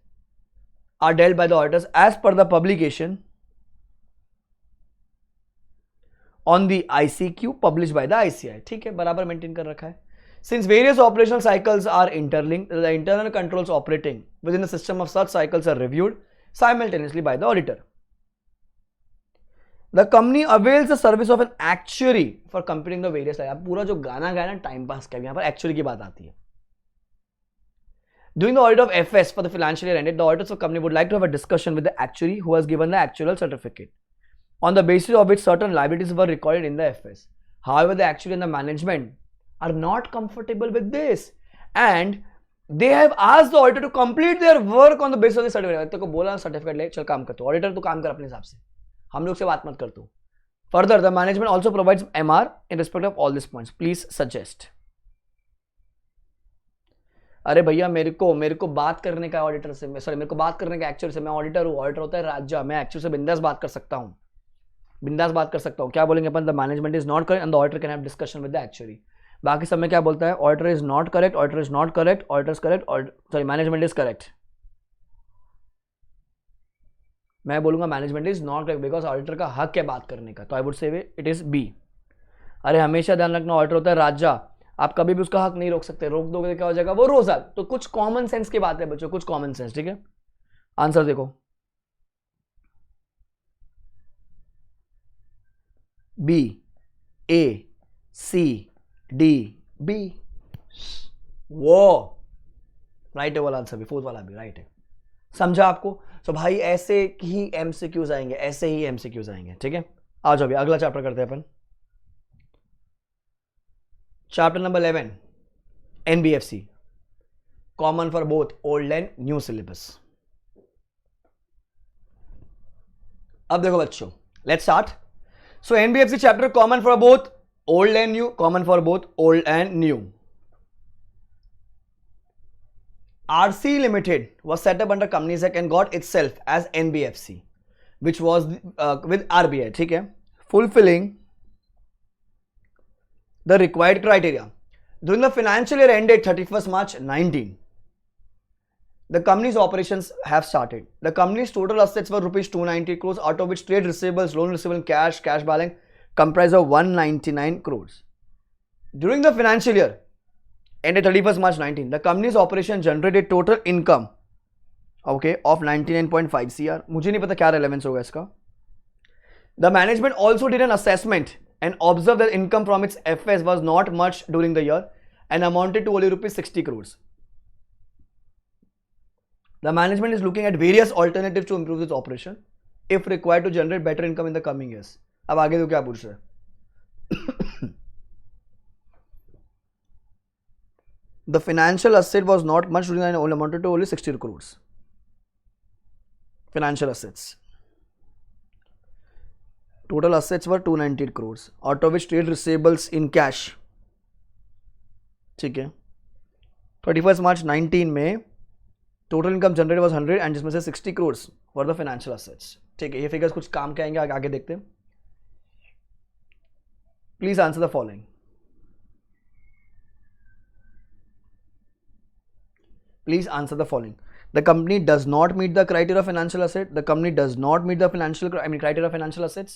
are dealt by the auditors as per the publication on the ICQ published by the ICI. ठीक है, बराबर maintain कर रखा है. Since various operational cycles are interlinked, the internal controls operating within the system of such cycles are reviewed simultaneously by the auditor. The company avails the service of an actuary for computing the various. अब पूरा जो गाना गाया ना time pass का, यहाँ पर actuary की बात आती है. During the audit of FS for the financial year ended, the auditors of the company would like to have a discussion with the actuary who has given the actuarial certificate, on the basis of which certain liabilities were recorded in the FS. However, the actuary and the management are not comfortable with this and they have asked the auditor to complete their work on the basis of the certificate. तो को बोला certificate ले, चल काम कर. तो auditor तो काम कर अपने हिसाब से, हम लोग से बात मत कर तू. Further, the management also provides MR in respect of all these points. Please suggest. अरे भैया मेरे को बात करने का ऑडिटर से, मेरे को बात करने का एक्चुअली से. मैं ऑडिटर हूँ, ऑडिटर होता है राज्य. मैं एक्चुअली से बिंदास बात कर सकता हूँ, क्या बोलेंगे अपन? The management is not correct and the auditor can have discussion with the actuary. बाकी सब में क्या बोलता है? Auditor is not correct, auditor is not correct, auditor is correct, sorry management is correct. मैं बोलूंगा management is not correct because auditor का हक है बात करने का. तो I would say it is B. अरे हमेशा ध्यान रखना, ऑडिटर होता है राजा. आप कभी भी उसका हक नहीं रोक सकते. रोक दोगे तो क्या हो जाएगा? वो रोजा. तो कुछ कॉमन सेंस की बात है बच्चों, कुछ कॉमन सेंस. ठीक है, आंसर देखो. B, A, C, D, B. वो राइट है वाला आंसर भी, फोर्थ वाला भी राइट है. समझा आपको? तो भाई ऐसे ही एमसीक्यूज आएंगे, ऐसे ही एमसीक्यूज आएंगे. ठीक है, आ जाओ अभी अगला चैप्टर करते हैं अपन. Chapter number 11, NBFC, common for both old and new syllabus. अब देखो बच्चों, let's start. So NBFC chapter common for both old and new, common for both old and new. RC Limited was set up under Companies Act and got itself as NBFC, which was with RBI, ठीक है, fulfilling the required criteria. During the financial year ended 31st March 19, the company's operations have started. The company's total assets were rupees 290 crores, out of which trade receivables, loan receivable, cash balance comprised of 199 crores. During the financial year ended 31st March 19, the company's operation generated total income, okay, of 99.5 crore. मुझे नहीं पता क्या relevance होगा इसका. The management also did an assessment and observed that income from its FS was not much during the year and amounted to only rupees 60 crores. The management is looking at various alternatives to improve its operation if required to generate better income in the coming years. अब आगे तो क्या पूछ रहे हैं? The financial asset was not much during the year and amounted to only 60 crores. Financial assets. Total assets were 298 crores, out of which trade receivables in cash, ठीक है, 31st March 19 में total income generate was 100 and जिसमें से 60 crores for the financial assets. ठीक है, ये figures कुछ काम के आएंगे, आगे देखते हैं. Please answer the following. Please answer the following. The company does not meet the criteria of financial asset. The company does not meet the criteria of financial assets.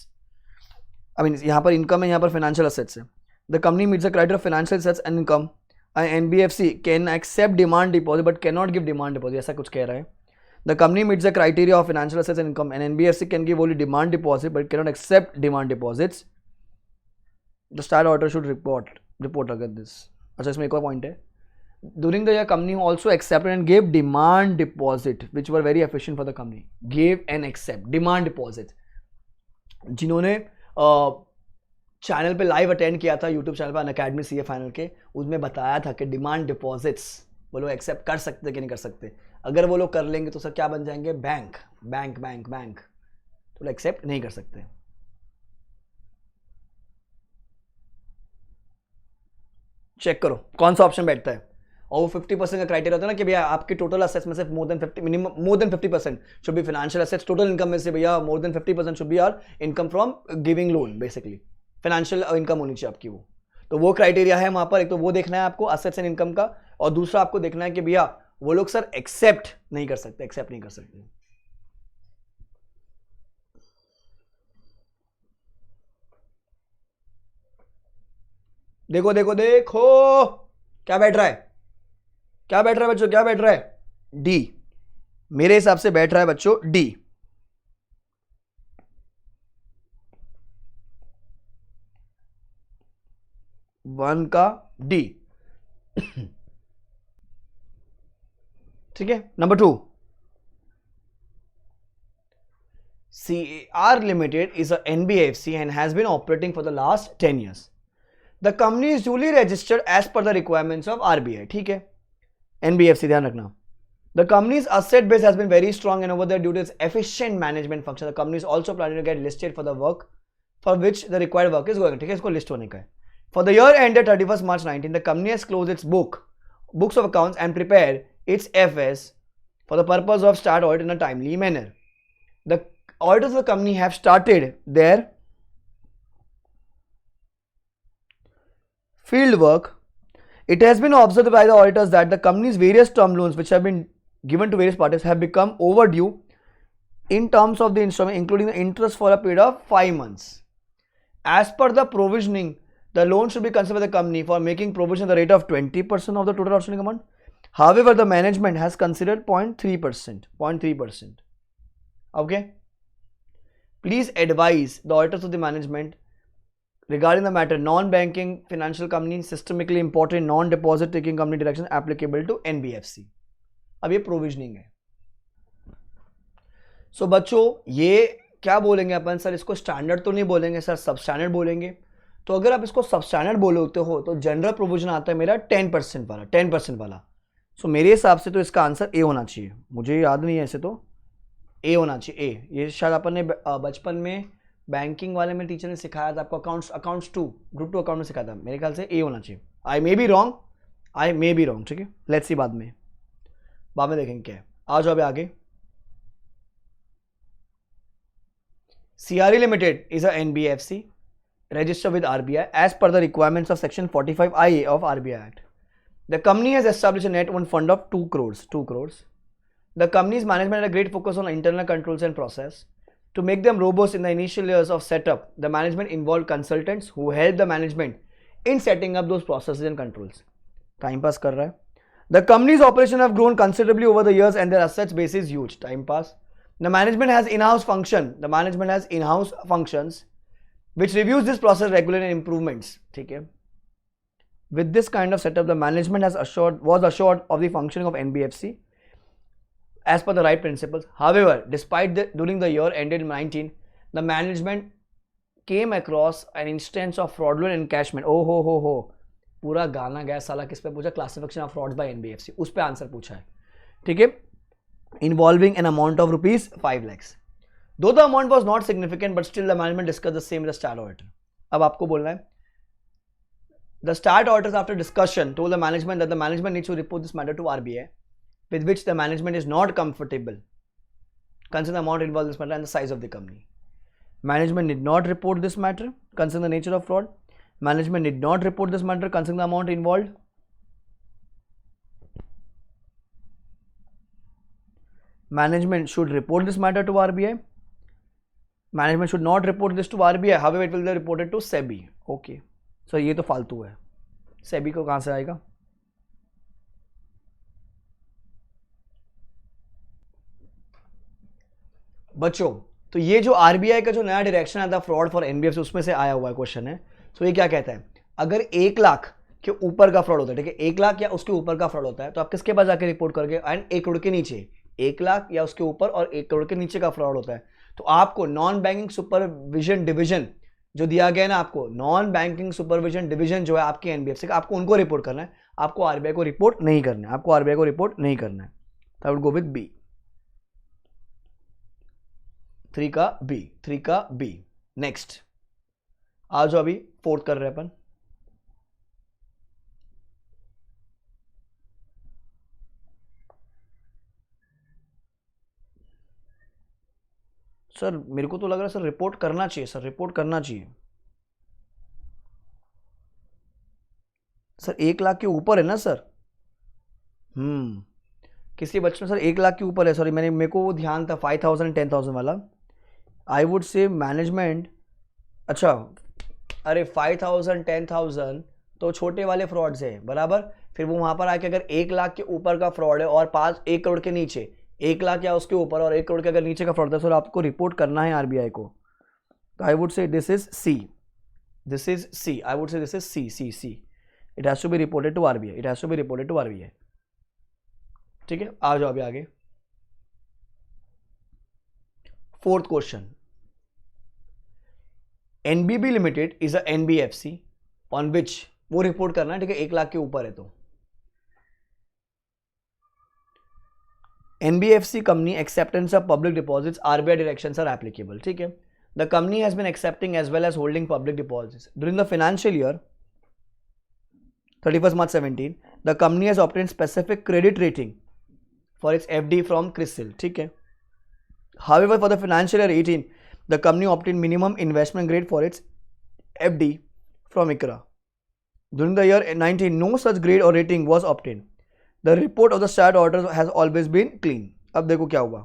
यहाँ पर income है, यहाँ पर financial assets है. The company meets the criteria of financial assets and income. An NBFC can accept demand deposit but cannot give demand deposit. ऐसा कुछ कह रहा है. The company meets the criteria of financial assets and income. An NBFC can give only demand deposit but cannot accept demand deposits. The style auditor should report अगर this. अच्छा, इसमें एक और point है. During the year, company also accepted and gave demand deposit, which were very efficient for the company. Gave and accept demand deposit. जिन्होंने channel पे live attend किया था यूट्यूब चैनल पे अनअकैडमी सीए फाइनल के, उसमें बताया था कि डिमांड डिपॉजिट्स वो लोग एक्सेप्ट कर सकते कि नहीं कर सकते. अगर वो लोग कर लेंगे तो सर क्या बन जाएंगे? बैंक. बैंक बैंक बैंक तो लोग एक्सेप्ट नहीं कर सकते. चेक करो कौन सा ऑप्शन बैठता है. और वो 50% का क्राइटेरिया होता है ना कि भैया आपके टोटल असेट्स में से more than 50% should be financial assets. Total income में से भैया more than 50% should be are income from giving loan. Basically financial income होनी चाहिए आपकी वो. तो वो क्राइटेरिया है वहां पर. एक तो वो देखना है आपको असेट्स एंड इनकम का, और दूसरा आपको देखना है कि भैया वो लोग सर एक्सेप्ट नहीं कर सकते. देखो देखो देखो क्या बैठ रहा है बच्चों, क्या बैठ रहा है? डी. मेरे हिसाब से बैठ रहा है बच्चों डी. वन का डी. ठीक है. Number 2, CR Limited is a NBFC and has been operating for the last 10 years. The company is duly registered as per the requirements of RBI. ठीक है. NBFC ध्यान रखना. The company's asset base has been very strong and over there due to its efficient management function. The company is also planning to get listed for the work for which the required work is going. ठीक है, इसको list होने का है. For the year ended 31st March 19, the company has closed its books of accounts and prepared its FS for the purpose of start audit in a timely manner. The auditors of the company have started their field work. It has been observed by the auditors that the company's various term loans which have been given to various parties have become overdue in terms of the instrument, including the interest for a period of 5 months. As per the provisioning, the loan should be considered by the company for making provision at the rate of 20% of the total outstanding amount. However, the management has considered 0.3%. Okay. Please advise the auditors of the management regarding the matter. Non-banking financial company systemically important non-deposit taking company direction applicable to NBFC. अब ये provisioning है. सो बच्चों ये क्या बोलेंगे अपन? Sir इसको standard तो नहीं बोलेंगे सर, सब स्टैंडर्ड बोलेंगे. तो अगर आप इसको सब स्टैंडर्ड बोलते हो तो जनरल प्रोविजन आता है मेरा 10% वाला. सो मेरे हिसाब से तो इसका आंसर ए होना चाहिए. मुझे याद नहीं है ऐसे तो ए होना चाहिए. ए ये शायद अपन ने बचपन में बैंकिंग वाले में टीचर ने सिखाया था आपको. अकाउंट्स 2 ग्रुप 2 अकाउंट में सिखाया था. मेरे ख्याल से ए होना चाहिए. आई मे बी रॉन्ग. ठीक है, लेट्स सी बाद में. बाद में देखेंगे क्या है। आ जाओ अभी आगे। CRE Limited is a NBFC registered with RBI as per the requirements of section 45IA of RBI Act. The company has established a net own fund of 2 crores. 2 crores. The company's management had a great focus on internal controls and process. To make them robust in the initial years of setup, the management involved consultants who helped the management in setting up those processes and controls. Time pass कर रहा है. The company's operations have grown considerably over the years and their assets base is huge. Time pass. The management has in-house function. The management has in-house functions which reviews this process regularly and improvements. ठीक है. With this kind of setup, the management was assured of the functioning of NBFC as per the right principles. However, during the year ended 19, the management came across an instance of fraudulent encashment. Oh ho. पूरा गाना गया साला किस पे पूछा? Classification of frauds by NBFC, उस पे answer पूछा है. ठीक है. Involving an amount of rupees 5 lakhs. Though the amount was not significant, but still the management discussed the same with the star auditor. अब आपको बोलना है. The start auditors after discussion told the management that the management needs to report this matter to RBI, with which the management is not comfortable. Consider the amount involved in this matter and the size of the company. Management did not report this matter, considering the nature of fraud. Management did not report this matter, considering the amount involved. Management should report this matter to RBI. Management should not report this to RBI. However, it will be reported to SEBI. Okay. So ये तो फालतू है. SEBI को कहाँ से आएगा? बच्चों, तो ये जो RBI का जो नया डायरेक्शन आता है फ्रॉड फॉर NBFC, उसमें से आया हुआ है क्वेश्चन है. तो ये क्या कहता है? अगर 1 लाख के ऊपर का फ्रॉड होता है, ठीक है, 1 लाख या उसके ऊपर का फ्रॉड होता है, तो आप किसके पास जाके रिपोर्ट करोगे? एंड 1 करोड़ के नीचे 1 लाख या उसके ऊपर और 1 करोड़ के नीचे का फ्रॉड होता है, तो आपको नॉन बैंकिंग सुपरविजन डिवीजन जो दिया गया है ना, आपको नॉन बैंकिंग सुपरविजन डिवीजन जो है आपके NBFC का, आपको उनको रिपोर्ट करना है. आपको RBI को रिपोर्ट नहीं करना है. आपको RBI को रिपोर्ट नहीं करना है. तो I would go with B. 3 का बी. नेक्स्ट आ जाओ, अभी 4th कर रहे हैं अपन. सर मेरे को तो लग रहा है सर रिपोर्ट करना चाहिए. सर रिपोर्ट करना चाहिए. सर 1 लाख के ऊपर है ना सर? किसी बच्चे में सर 1 लाख के ऊपर है. सॉरी, मेरे को वो ध्यान था 5,000 10,000 वाला. आई वुड से मैनेजमेंट. अच्छा, अरे 5,000 10,000 तो छोटे वाले फ्रॉड्स है बराबर. फिर वो वहां पर आके अगर 1 लाख के ऊपर का फ्रॉड है और 1 करोड़ के नीचे, 1 लाख या उसके ऊपर और 1 करोड़ के अगर नीचे का फ्रॉड है, सर आपको रिपोर्ट करना है RBI को. तो I would say this is C. I would say this is C. It has to be reported to RBI. ठीक है, आ जाओ अभी आगे. 4th question. NBB Limited is a NBFC on which वो रिपोर्ट करना है, ठीक है, 1 लाख के ऊपर है तो. NBFC company acceptance of public deposits, RBI directions are applicable. ठीक है. The company has been accepting as well as holding public deposits. During the financial year 31st March 17, the company has obtained specific credit rating for its FD from CRISIL. ठीक है. However, for the financial year 18, the company obtained minimum investment grade for its FD from ICRA. During the year 19, no such grade or rating was obtained. The report of the start auditor has always been clean. अब देखो क्या हुआ.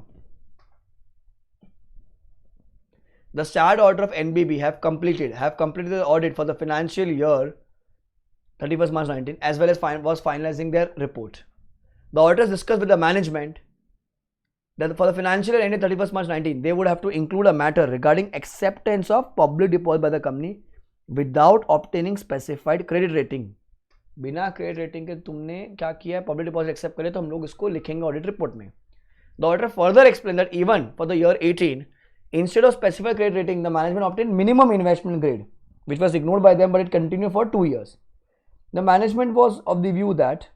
The start auditor of NBB have completed the audit for the financial year 31st March 19 as well as was finalizing their report. The auditors discussed with the management that for the financial year ended 31st March 19, they would have to include a matter regarding acceptance of public deposit by the company without obtaining specified credit rating. बिना credit rating के तुमने क्या किया है, public deposit accept करे, तो हम लोग इसको लिखेंगे ऑडिट रिपोर्ट में. The auditor further explain that even for the year 18, instead of specified credit rating, the management obtained minimum investment grade, which was ignored by them, but it continued for 2 years. The management was of the view that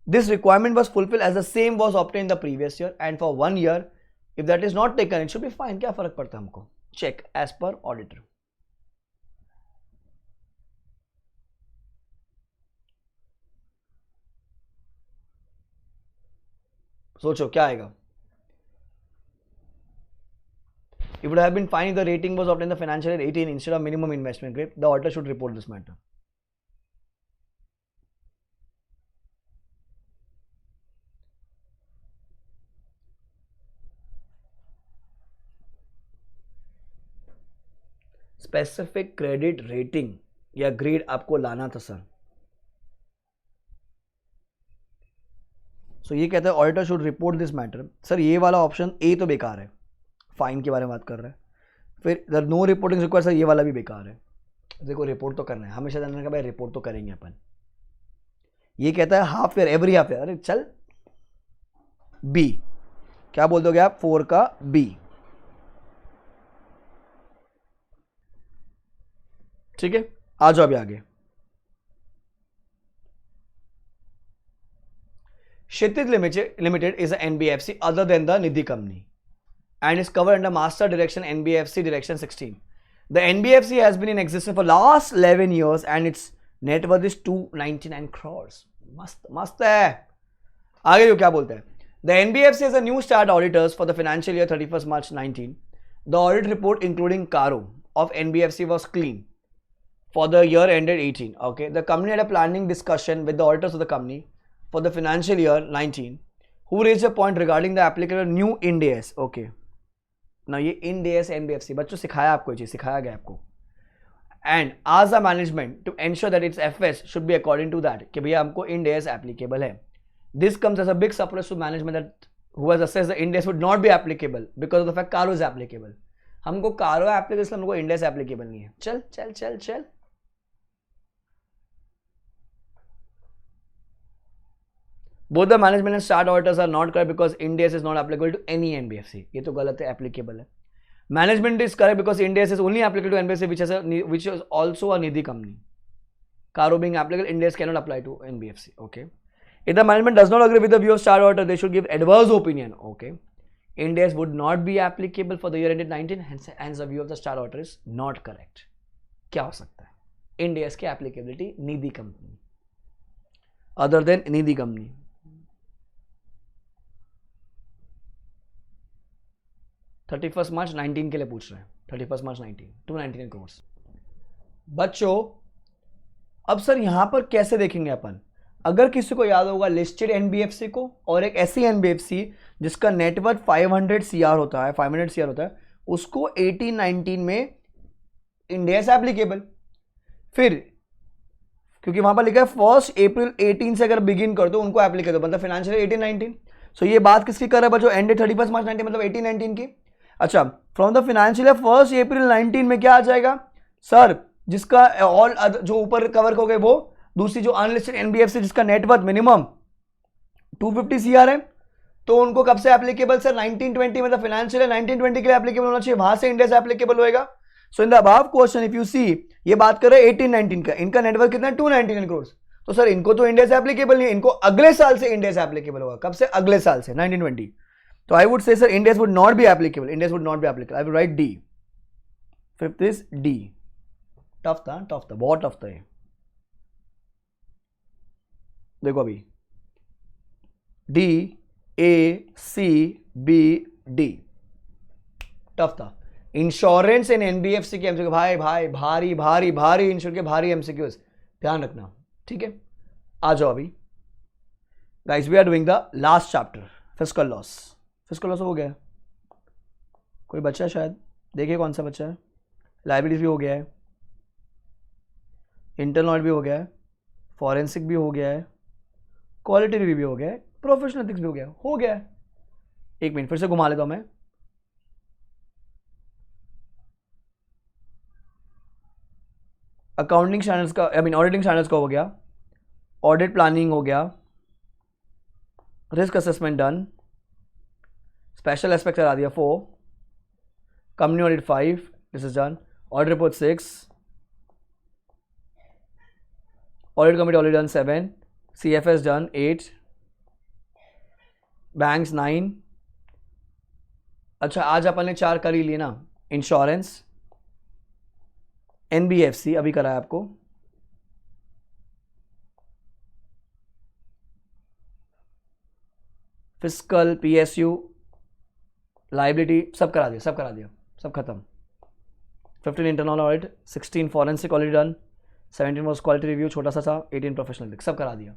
this requirement was fulfilled as the same was obtained the previous year, and for 1 year, if that is not taken, it should be fine. क्या फर्क पड़ता है हमको? Check as per auditor. सोचो क्या आएगा. It would have been fine if the rating was obtained in the financial year 18 instead of minimum investment grade. The auditor should report this matter. Specific credit rating या grade आपको लाना था sir. सो ये कहता है auditor should report this matter. Sir ये वाला option A तो बेकार है, फाइन के बारे में बात कर रहा है. फिर नो रिपोर्टिंग रिक्वायर, सर ये वाला भी बेकार है. देखो रिपोर्ट तो करना है, हमेशा जानने का भाई रिपोर्ट तो करेंगे अपन. ये कहता है half year, every half year. अरे चल बी, क्या बोल दोगे आप, 4 का बी. ठीक है, आ जाओ अभी आगे. Kshitij Limited is an NBFC other than the Nidhi company and is covered under Master Direction NBFC Direction 16. The NBFC has been in existence for last 11 years and its net worth is 299 crores. मस्त मस्त है. आगे जो क्या बोलते हैं, The NBFC has a new start auditors for the financial year 31st March 19. The audit report including Caro of NBFC was clean for the year ended 18. Okay, the company had a planning discussion with the auditors of the company for the financial year 19, who raised a point regarding the applicable new Ind AS. Okay, now ये Ind AS NBFC बच्चों सिखाया आपको, ये चीज सिखाया गया आपको. And ask the management to ensure that its FS should be according to that, कि भैया हमको Ind AS applicable है. This comes as a big surprise to management that who has assessed the Ind AS would not be applicable because of the fact Caro is applicable. हमको Caro applicable इसलिए हमको Ind AS applicable नहीं है. चल चल चल चल. Both the management and start auditors are not correct because Ind AS is not applicable to any NBFC. ये तो गलत है, applicable है. Management is correct because Ind AS is only applicable to NBFC which is also a Nidhi company. Caro being applicable, Ind AS cannot apply to NBFC. Okay. If the management does not agree with the view of start auditor, they should give adverse opinion. Okay. Ind AS would not be applicable for the year ended 19. Hence the view of the start auditor is not correct. क्या हो सकता है? Ind AS की applicability Nidhi company. Other than Nidhi company. $31st March 19 के लिए पूछ रहे हैं. 31st March 19, 299 crores. बच्चों अब सर यहां पर कैसे देखेंगे अपन? अगर किसी को याद होगा लिस्टेड एनबीएफसी को और एक ऐसी एनबीएफसी जिसका नेटवर्थ 500 CR होता है, 500 CR होता है, उसको 18-19 में इंड एस एप्लीकेबल. फिर क्योंकि वहां पर लिखा है 1 अप्रैल 18 से अगर बिगिन कर दो उनको एप्लीकेबल, मतलब फाइनेंशियल 18-19. सो ये बात किसकी कर रहा है बच्चों? एंडेड 31st March 19 मतलब 18-19 की. अच्छा, फ्रॉम द फाइनेंशियल 1 अप्रैल 19 में क्या आ जाएगा सर? जिसका ऑल जो ऊपर कवर हो गए वो, दूसरी जो अनलिस्टेड एनबीएफसी जिसका नेटवर्थ मिनिमम 250 CR है, तो उनको कब से एप्लीकेबल सर? 19-20 मतलब फाइनेंशियल 19-20 के लिए एप्लीकेबल होना चाहिए, वहां से इंड एस एप्लीकेबल होएगा. So in the above question if you see, ये बात कर रहे हैं 18-19 का, इनका नेटवर्थ कितना है? 299 करोड़. तो सर इनको तो इंड एस एप्लीकेबल नहीं है, इनको अगले साल से इंड एस एप्लीकेबल होगा. कब से? अगले साल से 1920. तो आई वुड से sir end S would not be applicable, end S would not be applicable. I will write D. Fifth is D. Tough था, टफ था, बहुत टफ था ये. देखो अभी D A C B D tough था. Insurance इन NBFC के MCQ भाई भाई भारी भारी भारी इंश्योरेंस के भारी एमसीक्यूज ध्यान रखना. ठीक है, आ जाओ अभी guys. We are doing the last chapter, fiscal loss. Fiscal loss हो गया है? कोई बच्चा है शायद? देखिए कौन सा बच्चा है. लाइबिलिटीज भी हो गया है, इंटरनल ऑडिट भी हो गया है, फॉरेंसिक भी हो गया है, क्वालिटी रिव्यू भी हो गया है, प्रोफेशनल एथिक्स भी हो गया है. एक मिनट फिर से घुमा लेता हूं मैं. अकाउंटिंग स्टैंडर्ड्स का, आई मीन ऑडिटिंग स्टैंडर्ड्स का हो गया, ऑडिट प्लानिंग हो गया, risk assessment done, special aspect करा दिया 4, company audit 5, this is done, audit report 6, audit committee audit done 7, CFS done 8, banks 9. अच्छा आज अपन ने 4 कर ही लिए ना. इंश्योरेंस, NBFC अभी करा है आपको, फिजिकल, PSU, लाइबिलिटी सब करा दिया, सब खत्म। 15 internal audit, 16 forensic audit done, 17 was quality review छोटा सा था, 18 प्रोफेशनल, सब करा दिया।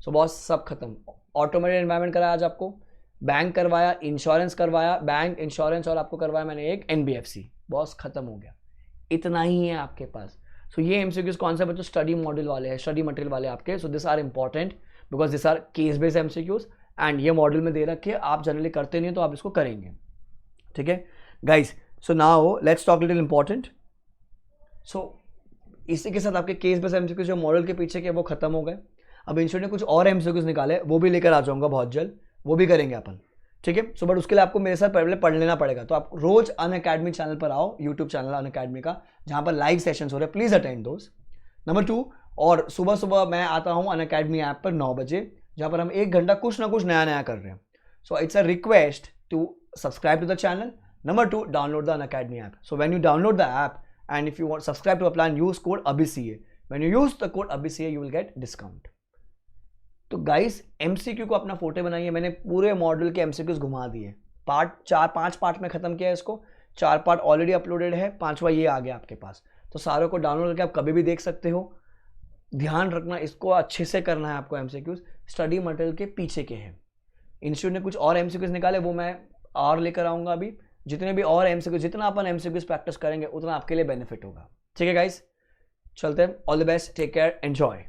सो बॉस सब खत्म। ऑटोमेटेड एनवायरनमेंट कराया आज आपको, बैंक करवाया, इंश्योरेंस करवाया, बैंक इंश्योरेंस, और आपको करवाया मैंने एक NBFC। बॉस खत्म हो गया, इतना ही है आपके पास। सो ये MCQs कौन से बच्चों, स्टडी मॉड्यूल वाले हैं, स्टडी मटेरियल वाले आपके। So this are important because this are case based MCQs and ये मॉड्यूल में दे रखे, आप जनरली करते नहीं तो आप इसको करेंगे, ठीक है guys. So now let's talk little important. So इसी के साथ आपके केस बेस्ड MCQs जो मॉडल के पीछे के वो खत्म हो गए। अब इंस्टीट्यूट ने कुछ और MCQs निकाले, वो भी लेकर आ जाऊंगा बहुत जल्द, वो भी करेंगे अपन, ठीक है। सो बट उसके लिए आपको मेरे साथ पहले पढ़ लेना पड़ेगा। तो आप रोज अनअकैडमी चैनल पर आओ, यूट्यूब चैनल अनअकैडमी का, जहां पर लाइव सेशंस हो रहे हैं, प्लीज अटेंड दोस्त। नंबर 2, और सुबह सुबह मैं आता हूं अनअकैडमी ऐप पर 9 बजे, जहां पर हम 1 घंटा कुछ ना कुछ नया नया कर रहे हैं। So it's a request to subscribe to the channel. Number 2, download the Unacademy app. So when you download the app and if you want subscribe to a plan, use code ABHICA. When you use the code ABHICA, you will get discount. तो guys MCQ को अपना photo बनाइए। मैंने पूरे model के MCQs घुमा दिए, part 4-5 part में खत्म किया है इसको, 4 पार्ट ऑलरेडी अपलोडेड है, 5वां ये आ गया आपके पास। तो सारों को डाउनलोड करके आप कभी भी देख सकते हो। ध्यान रखना, इसको अच्छे से करना है आपको। MCQs स्टडी मटेरियल के पीछे के हैं। इंस्टीट्यूट ने कुछ और MCQs निकाले, वो मैं और लेकर आऊँगा अभी। जितने भी और MCQs, जितना अपन MCQs प्रैक्टिस करेंगे उतना आपके लिए बेनिफिट होगा, ठीक है गाइस। चलते हैं, all the best, take care, enjoy.